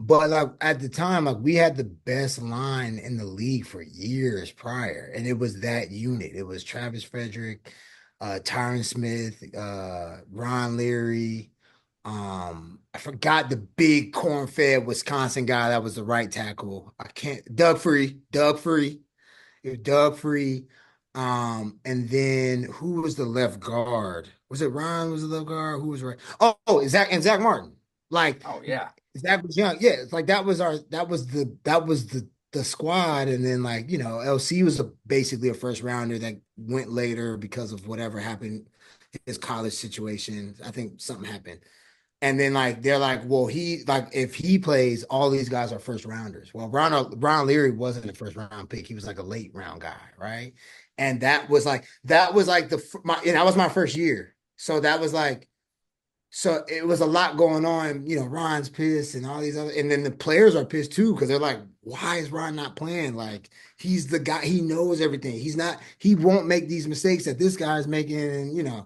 But like at the time, like we had the best line in the league for years prior, and it was that unit. It was Travis Frederick, Tyron Smith, Ron Leary. I forgot the big corn-fed Wisconsin guy that was the right tackle. I can't. Doug Free. It was Doug Free. And then who was the left guard? Was it Ron? Was the left guard? Who was right? Oh, Zach Martin. Like Oh yeah. Zach was young. Yeah, it's like that was the squad. And then like, LC was basically a first rounder that went later because of whatever happened, his college situation. I think something happened. And then like they're like, well, if he plays, all these guys are first rounders. Well, Ron Leary wasn't a first round pick. He was like a late round guy, right? And that was like that was my first year. So it was a lot going on. Ron's pissed and all these other, and then the players are pissed too because they're like, why is Ron not playing? Like he's the guy, he knows everything. He won't make these mistakes that this guy's making, and.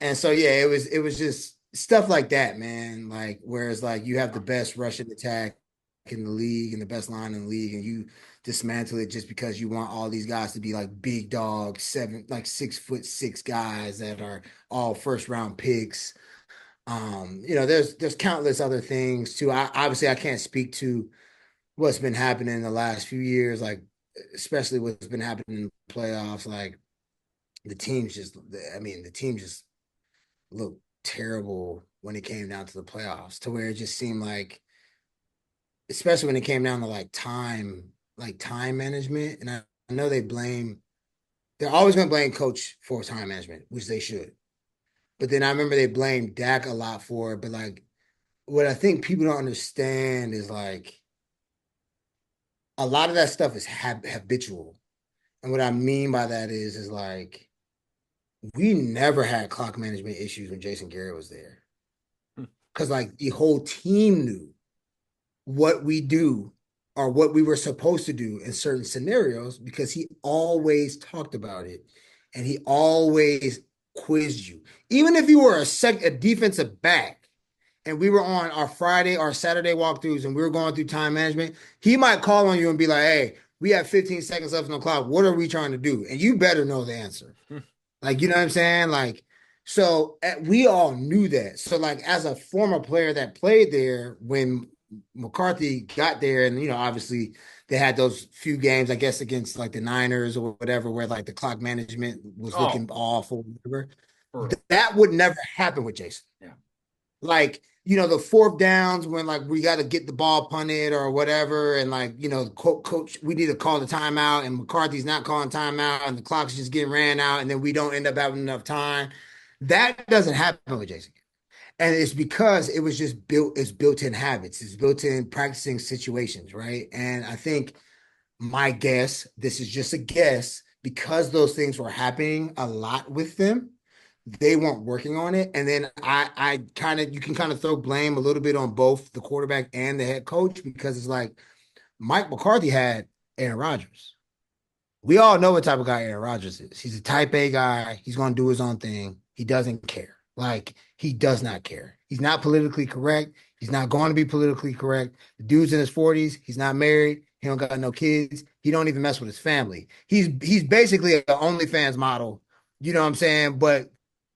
And so yeah, it was just stuff like that, man. Like whereas like you have the best rushing attack in the league and the best line in the league, and you dismantle it just because you want all these guys to be like big dogs, 6'6" guys that are all first round picks. There's countless other things too. I can't speak to what's been happening in the last few years, like especially what's been happening in the playoffs. Like the team just looked terrible when it came down to the playoffs, to where it just seemed like, especially when it came down to like time management. And I know they're always going to blame coach for time management, which they should. But then I remember they blamed Dak a lot for it. But like, what I think people don't understand is like a lot of that stuff is habitual. And what I mean by that is like, we never had clock management issues when Jason Garrett was there. Hmm. Because like the whole team knew what we do or what we were supposed to do in certain scenarios because he always talked about it and he always quizzed you. Even if you were a defensive back and we were on our Friday or Saturday walkthroughs and we were going through time management, he might call on you and be like, hey, we have 15 seconds left on the clock. What are we trying to do? And you better know the answer. Hmm. Like, you know what I'm saying? Like, so we all knew that. So, like, as a former player that played there when McCarthy got there, and obviously they had those few games, I guess, against like the Niners or whatever, where like the clock management was Oh, looking awful, whatever. brutal. That would never happen with Jason. Yeah. Like, the fourth downs when like we got to get the ball punted or whatever, and like, coach, we need to call the timeout, and McCarthy's not calling timeout, and the clock's just getting ran out, and then we don't end up having enough time. That doesn't happen with Jason. And it's because it's built in habits, it's built in practicing situations, right? And I think my guess, this is just a guess, because those things were happening a lot with them, they weren't working on it. And then I kind of, you can kind of throw blame a little bit on both the quarterback and the head coach, because it's like Mike McCarthy had Aaron Rodgers. We all know what type of guy Aaron Rodgers is. He's a type A guy. He's going to do his own thing. He doesn't care. Like, he does not care. He's not politically correct. He's not going to be politically correct. The dude's in his 40s. He's not married. He don't got no kids. He don't even mess with his family. He's basically an OnlyFans model, you know what I'm saying? But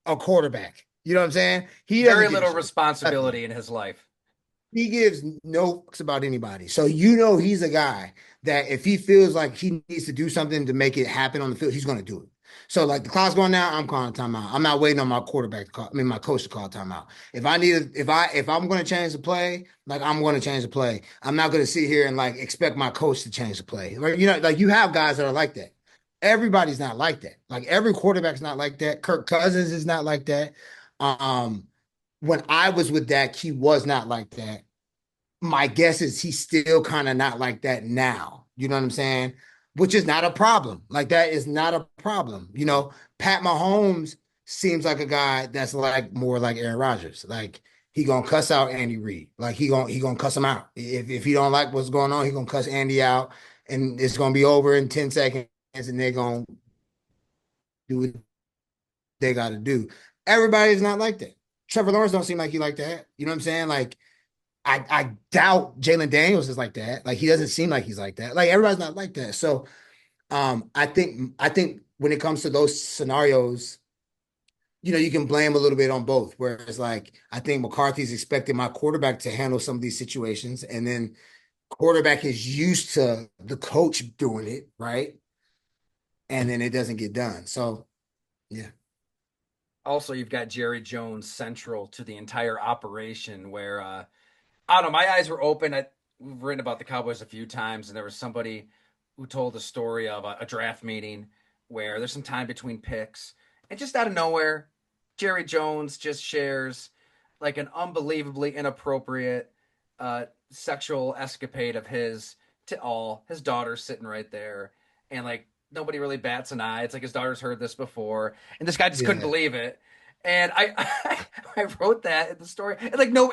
a quarterback. You know what I'm saying? He Very doesn't give a little shit. responsibility in his life. He gives no fucks about anybody. So he's a guy that if he feels like he needs to do something to make it happen on the field, he's going to do it. So like the clock's going now, I'm calling timeout. I'm not waiting on my quarterback to call. I mean, my coach to call timeout. If I'm going to change the play, like I'm going to change the play. I'm not going to sit here and like expect my coach to change the play. Like, like you have guys that are like that. Everybody's not like that. Like every quarterback's not like that. Kirk Cousins is not like that. Um, when I was with Dak, he was not like that. My guess is he's still kind of not like that now. You know what I'm saying? Which is not a problem. Like that is not a problem. Pat Mahomes seems like a guy that's like more like Aaron Rodgers. Like he gonna cuss out Andy Reid. Like he gonna cuss him out. If he don't like what's going on, he gonna cuss Andy out, and it's gonna be over in 10 seconds, and they're gonna do what they gotta do. Everybody's not like that. Trevor Lawrence don't seem like he like that. You know what I'm saying? Like I doubt Jalen Daniels is like that. Like he doesn't seem like he's like that. Like everybody's not like that. So I think when it comes to those scenarios, you can blame a little bit on both. Whereas like I think McCarthy's expecting my quarterback to handle some of these situations, and then quarterback is used to the coach doing it, right? And then it doesn't get done. So yeah. Also, you've got Jerry Jones central to the entire operation, where I don't know. My eyes were open. We've written about the Cowboys a few times, and there was somebody who told the story of a draft meeting where there's some time between picks, and just out of nowhere, Jerry Jones just shares like an unbelievably inappropriate sexual escapade of his to all. His daughter's sitting right there, and like nobody really bats an eye. It's like his daughter's heard this before, and this guy just couldn't Yeah. believe it. And I wrote that in the story. And like no,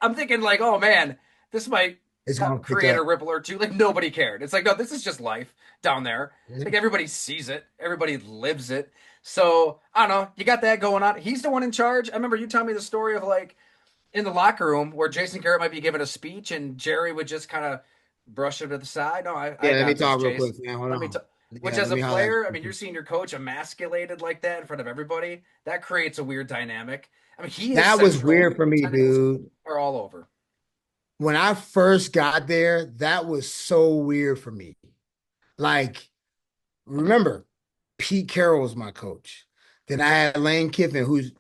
I'm thinking like, oh man, this might It's gonna pick create a up. ripple or two. Like nobody cared. It's like no, this is just life down there. Like everybody sees it, everybody lives it. So I don't know. You got that going on. He's the one in charge. I remember you telling me the story of like in the locker room where Jason Garrett might be giving a speech and Jerry would just kind of brush it to the side. No, I Yeah, let me got this, talk real Jace. quick, man. Hold Let me on. talk. Which, Yeah, as let a me holler at player, I mean, you're you. seeing your coach emasculated like that in front of everybody. That creates a weird dynamic. I mean, he is That was central. weird for me, Tentacles dude. are all over. When I first got there, that was so weird for me. Like, remember, Pete Carroll was my coach. Then I had Lane Kiffin, who's,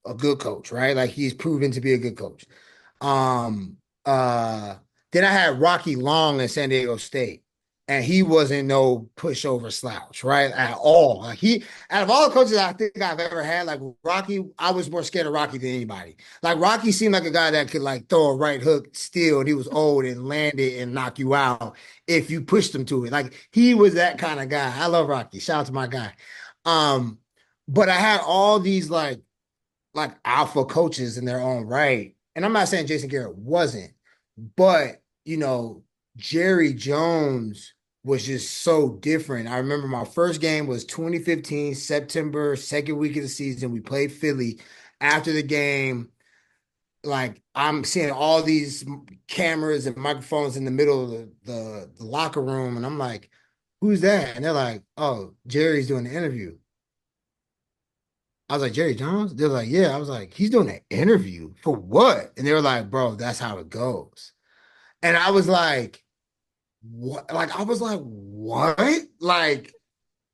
a good coach, right? Like he's proven to be a good coach. Um, uh, then I had Rocky Long in San Diego State, and he wasn't no pushover slouch, right? At all. Like out of all the coaches I think I've ever had, like Rocky, I was more scared of Rocky than anybody. Like Rocky seemed like a guy that could like throw a right hook, steal, and he was old and land it and knock you out if you pushed him to it. Like he was that kind of guy. I love Rocky. Shout out to my guy. Um, but I had all these like alpha coaches in their own right. And I'm not saying Jason Garrett wasn't, but Jerry Jones was just so different. I remember my first game was 2015, September, second week of the season. We played Philly. After the game, like I'm seeing all these cameras and microphones in the middle of the locker room, and I'm like, who's that? And they're like, oh, Jerry's doing the interview. I was like, Jerry Jones? They're like, yeah. I was like, he's doing an interview for what? And they were like, bro, that's how it goes. And I was like, what? Like, I was like, what? Like,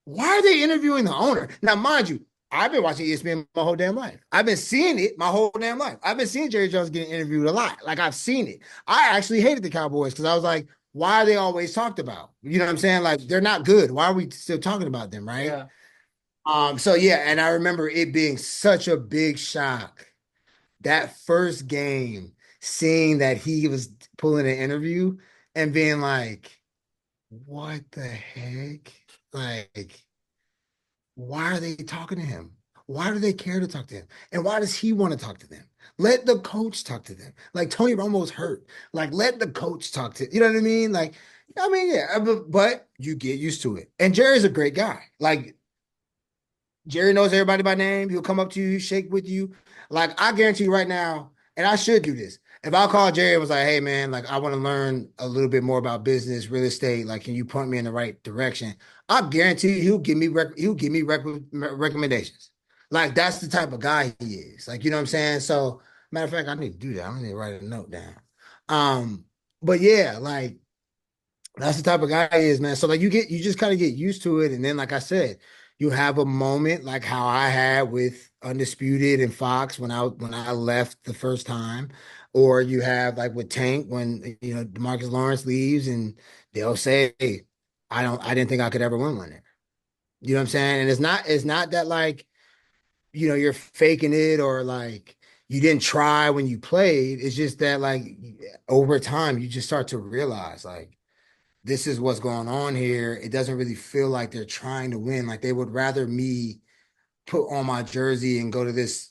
why are they interviewing the owner? Now, mind you, I've been watching ESPN my whole damn life. I've been seeing it my whole damn life. I've been seeing Jerry Jones getting interviewed a lot. Like, I've seen it. I actually hated the Cowboys because I was like, why are they always talked about? You know what I'm saying? Like, they're not good. Why are we still talking about them, right? Yeah. So yeah, and I remember it being such a big shock that first game, seeing that he was pulling an interview and being like, what the heck? Like, why are they talking to him? Why do they care to talk to him? And why does he want to talk to them? Let the coach talk to them. Like Tony Romo's hurt. Like, let the coach talk to, you know what I mean? Like, I mean, yeah, but you get used to it. And Jerry's a great guy. Like, Jerry knows everybody by name. He'll come up to you, shake with you. Like I guarantee you right now, and I should do this. If I call Jerry and was like, "Hey man, like I want to learn a little bit more about business, real estate. Like, can you point me in the right direction?" I guarantee you, he'll give me recommendations. Like that's the type of guy he is. Like you know what I'm saying. So matter of fact, I need to do that. I need to write a note down. Um, but yeah, like that's the type of guy he is, man. So like you just kind of get used to it, and then like I said, you have a moment like how I had with Undisputed and Fox when I left the first time, or you have like with Tank when Demarcus Lawrence leaves, and they'll say, hey, I didn't think I could ever win one there. You know what I'm saying? And it's not that like you're faking it or like you didn't try when you played. It's just that like over time you just start to realize like this is what's going on here. It doesn't really feel like they're trying to win. Like they would rather me put on my jersey and go to this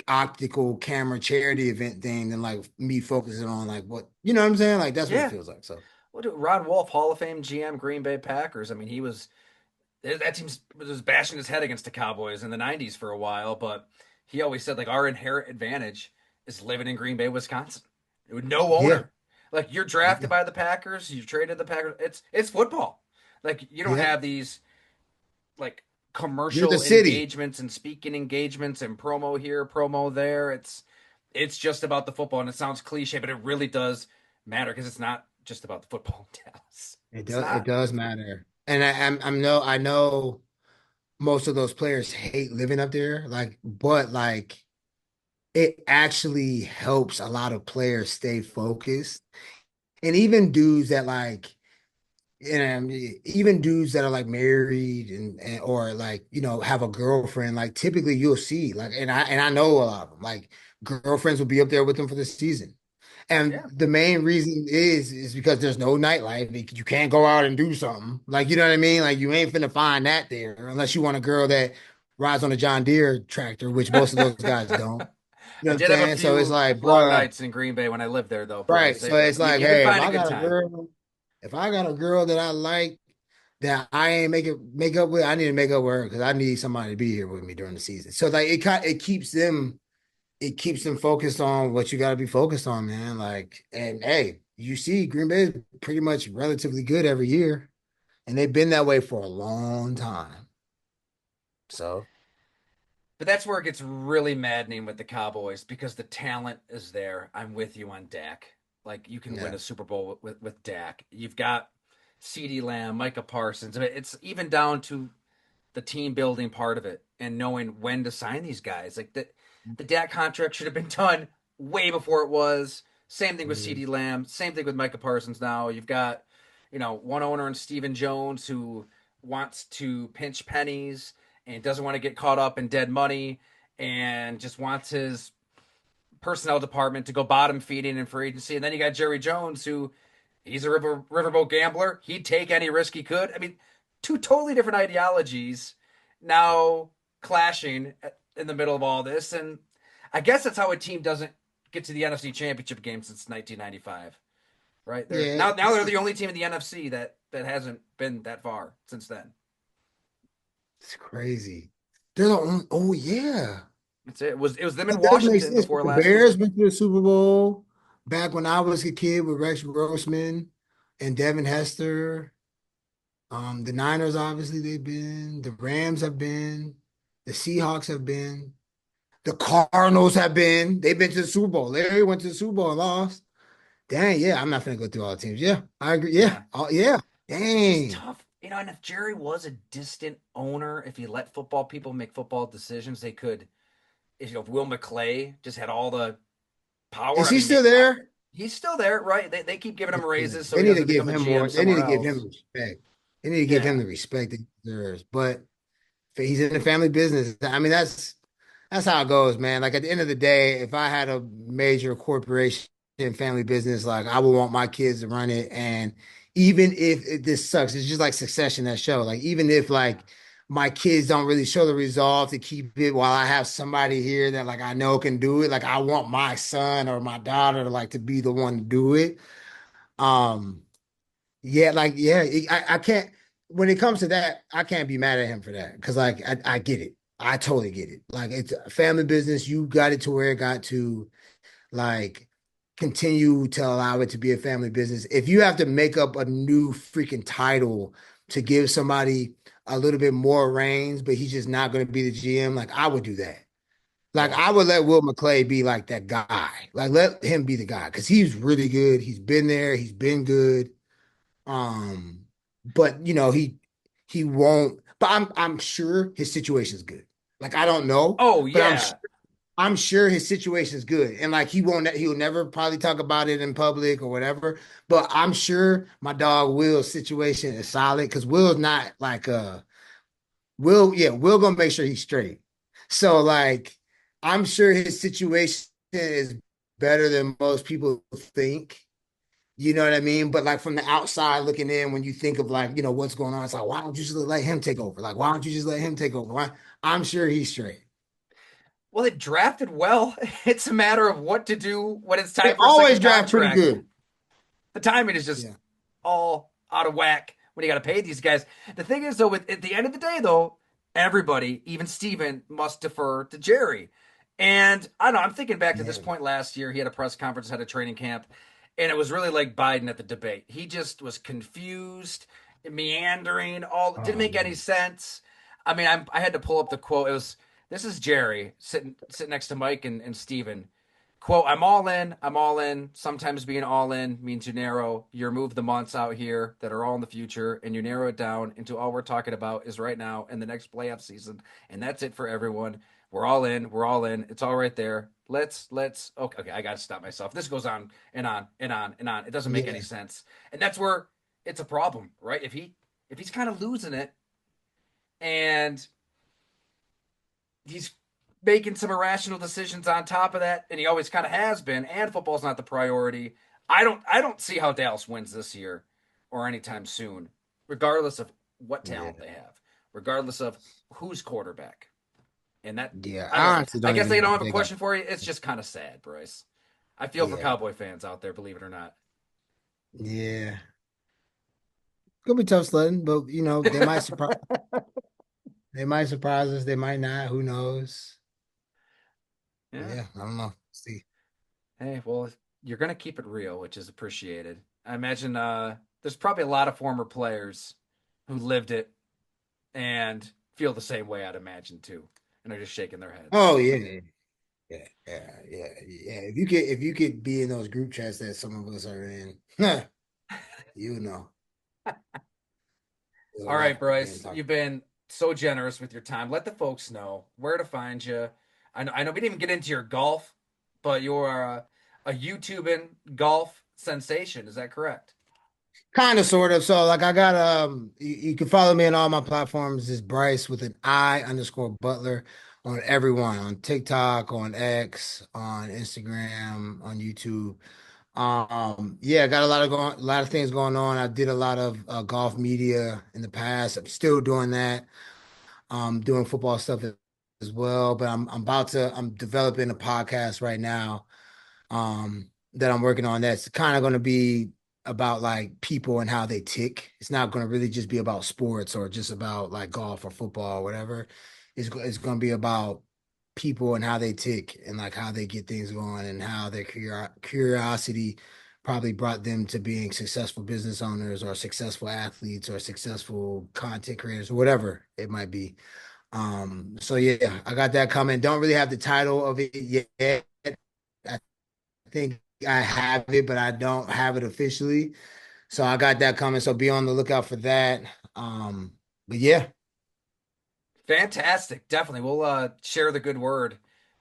optical camera charity event thing than like me focusing on like what what I'm saying? Like that's what it Yeah. feels like. So What do Ron Wolf, Hall of Fame GM, Green Bay Packers? I mean, he was that team was bashing his head against the Cowboys in the '90s for a while, but he always said like our inherent advantage is living in Green Bay, Wisconsin, with no Yeah. owner. Like you're drafted by the Packers, you traded the Packers. It's football. Like you don't Yeah. have these like You're the commercial city. engagements and speaking engagements and promo here, promo there. It's just about the football, and it sounds cliche, but it really does matter because it's not just about the football in Dallas. It's It not. does matter. And I know most of those players hate living up there. But it actually helps a lot of players stay focused. And even dudes that even dudes that are like married and or like, have a girlfriend, like typically you'll see and I know a lot of them, like girlfriends will be up there with them for the season. And Yeah. the main reason is because there's no nightlife. You can't go out and do something. Like, you know what I mean? Like you ain't finna find that there unless you want a girl that rides on a John Deere tractor, which most of those guys don't. You know I what I'm did have a saying? So it's few like, long bruh, nights in Green Bay when I lived there, though, Bryce. right. So it's like, You can hey, find a good time. if I got a girl that I like that I ain't make up with, I need to make up with her because I need somebody to be here with me during the season. So like it keeps them focused on what you got to be focused on, man. Like, and hey, you see, Green Bay is pretty much relatively good every year, and they've been that way for a long time. So, But that's where it gets really maddening with the Cowboys because the talent is there. I'm with you on Dak. Like you can win yeah. a Super Bowl with Dak. You've got CeeDee Lamb, Micah Parsons. I mean, it's even down to the team building part of it and knowing when to sign these guys. Like the Dak contract should have been done way before it was. Same thing with Mhm. CeeDee Lamb. Same thing with Micah Parsons now. You've got, one owner in Stephen Jones who wants to pinch pennies and doesn't want to get caught up in dead money and just wants his personnel department to go bottom feeding in free agency. And then you got Jerry Jones who he's a riverboat gambler. He'd take any risk he could. I mean, two totally different ideologies now clashing in the middle of all this. And I guess that's how a team doesn't get to the NFC Championship game since 1995, right? They're Yeah, now they're the only team in the NFC that hasn't been that far since then. it's crazy. They're the only, oh yeah. It's it was them in That does make Washington sense. before The last week. Bears went to the Super Bowl back when I was a kid with Rex Grossman and Devin Hester. The Niners, obviously, they've been. The Rams have been. The Seahawks have been. The Cardinals have been. They've been to the Super Bowl. Larry went to the Super Bowl and lost. Dang, yeah. I'm not gonna go through all the teams. Yeah, I agree. Yeah, Yeah. oh, yeah. It's just Dang. tough. And if Jerry was a distant owner, if he let football people make football decisions, they could. If Will McClay just had all the power, Is I he mean, still there? he's still there, right? They keep giving him Yeah. raises so They he need to doesn't give become a him GM more. They need somewhere to give him else. respect. They need to give him Yeah. the respect that he deserves. But he's in the family business. I mean, that's how it goes, man. Like at the end of the day, if I had a major corporation family business, like I would want my kids to run it. And even if this sucks, it's just like Succession, that show. Like even if like my kids don't really show the resolve to keep it while I have somebody here that like I know can do it, like I want my son or my daughter to like to be the one to do it. Um, yeah, like yeah, I can't. When it comes to that, I can't be mad at him for that because like I get it. I totally get it. Like it's a family business. You got it to where it got to. Like continue to allow it to be a family business. If you have to make up a new freaking title to give somebody a little bit more reins, but he's just not going to be the GM, like I would do that. Like Yeah. I would let Will McClay be like that guy. Like let him be the guy because he's really good. He's been there. He's been good. Um, but he won't. But I'm sure his situation is good. Like I don't know, Oh but yeah. I'm sure his situation is good. And like he'll never probably talk about it in public or whatever. But I'm sure my dog Will's situation is solid because Will's not like Will gonna make sure he's straight. So like I'm sure his situation is better than most people think. You know what I mean? But like from the outside looking in, when you think of like, what's going on, it's like, why don't you just let him take over? Like, why don't you just let him take over? Why? I'm sure he's straight. Well, they drafted well. It's a matter of what to do when it's They time for a always second draft pretty contract. good. The timing is just Yeah. all out of whack when you got to pay these guys. The thing is, though, at the end of the day, though, everybody, even Steven, must defer to Jerry. And I don't know, I'm thinking back to this Yeah. point last year. He had a press conference, had a training camp, and it was really like Biden at the debate. He just was confused, meandering, all didn't Oh make any man. sense. I mean, I had to pull up the quote. It was this is Jerry sitting next to Mike and Steven. Quote, I'm all in. I'm all in. Sometimes being all in means you narrow, you remove the months out here that are all in the future, and you narrow it down into all we're talking about is right now and the next playoff season. And that's it for everyone. We're all in. We're all in. It's all right there. Let's. Okay. I got to stop myself. This goes on and on and on and on. It doesn't make any Yeah. sense, and that's where it's a problem, right? If he's kind of losing it and he's making some irrational decisions on top of that, and he always kind of has been, and football's not the priority. I don't see how Dallas wins this year or anytime soon, regardless of what Yeah. talent they have, regardless of who's quarterback. And that Yeah. I don't I know. honestly I don't guess even they know don't if have a they got. question for you. It's just kind of sad, Bryce. I feel for Yeah. Cowboy fans out there, believe it or not. Yeah. Could be tough sledding, but they might surprise us. They might not. Who knows? But Yeah. yeah, I don't know. See. Hey, well, you're gonna keep it real, which is appreciated. I imagine there's probably a lot of former players who lived it and feel the same way. I'd imagine too, and are just shaking their heads. Oh yeah. Yeah, yeah. If you could be in those group chats that some of us are in, you know, there's a All right, lot being Bryce, talked. you've been so generous with your time. Let the folks know where to find you. I know we didn't even get into your golf, but you're a YouTubing golf sensation. Is that correct? Kind of, sort of. So, like, I got you can follow me on all my platforms. Is Brice with an I underscore Butler on everyone on TikTok, on X, on Instagram, on YouTube. Yeah, got a lot of things going on. I did a lot of golf media in the past. I'm still doing that. Doing football stuff as well, but I'm developing a podcast right now that I'm working on that's kind of going to be about like people and how they tick. It's not going to really just be about sports or just about like golf or football or whatever. It's going to be about people and how they tick and like how they get things going and how their curiosity probably brought them to being successful business owners or successful athletes or successful content creators or whatever it might be. So yeah, I got that coming. Don't really have the title of it yet. I think I have it, but I don't have it officially. So I got that coming. So be on the lookout for that. But yeah, Fantastic. Definitely. We'll share the good word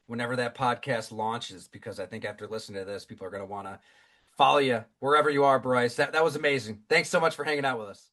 whenever that podcast launches because I think after listening to this, people are going to want to follow you wherever you are, Bryce. That was amazing. Thanks so much for hanging out with us.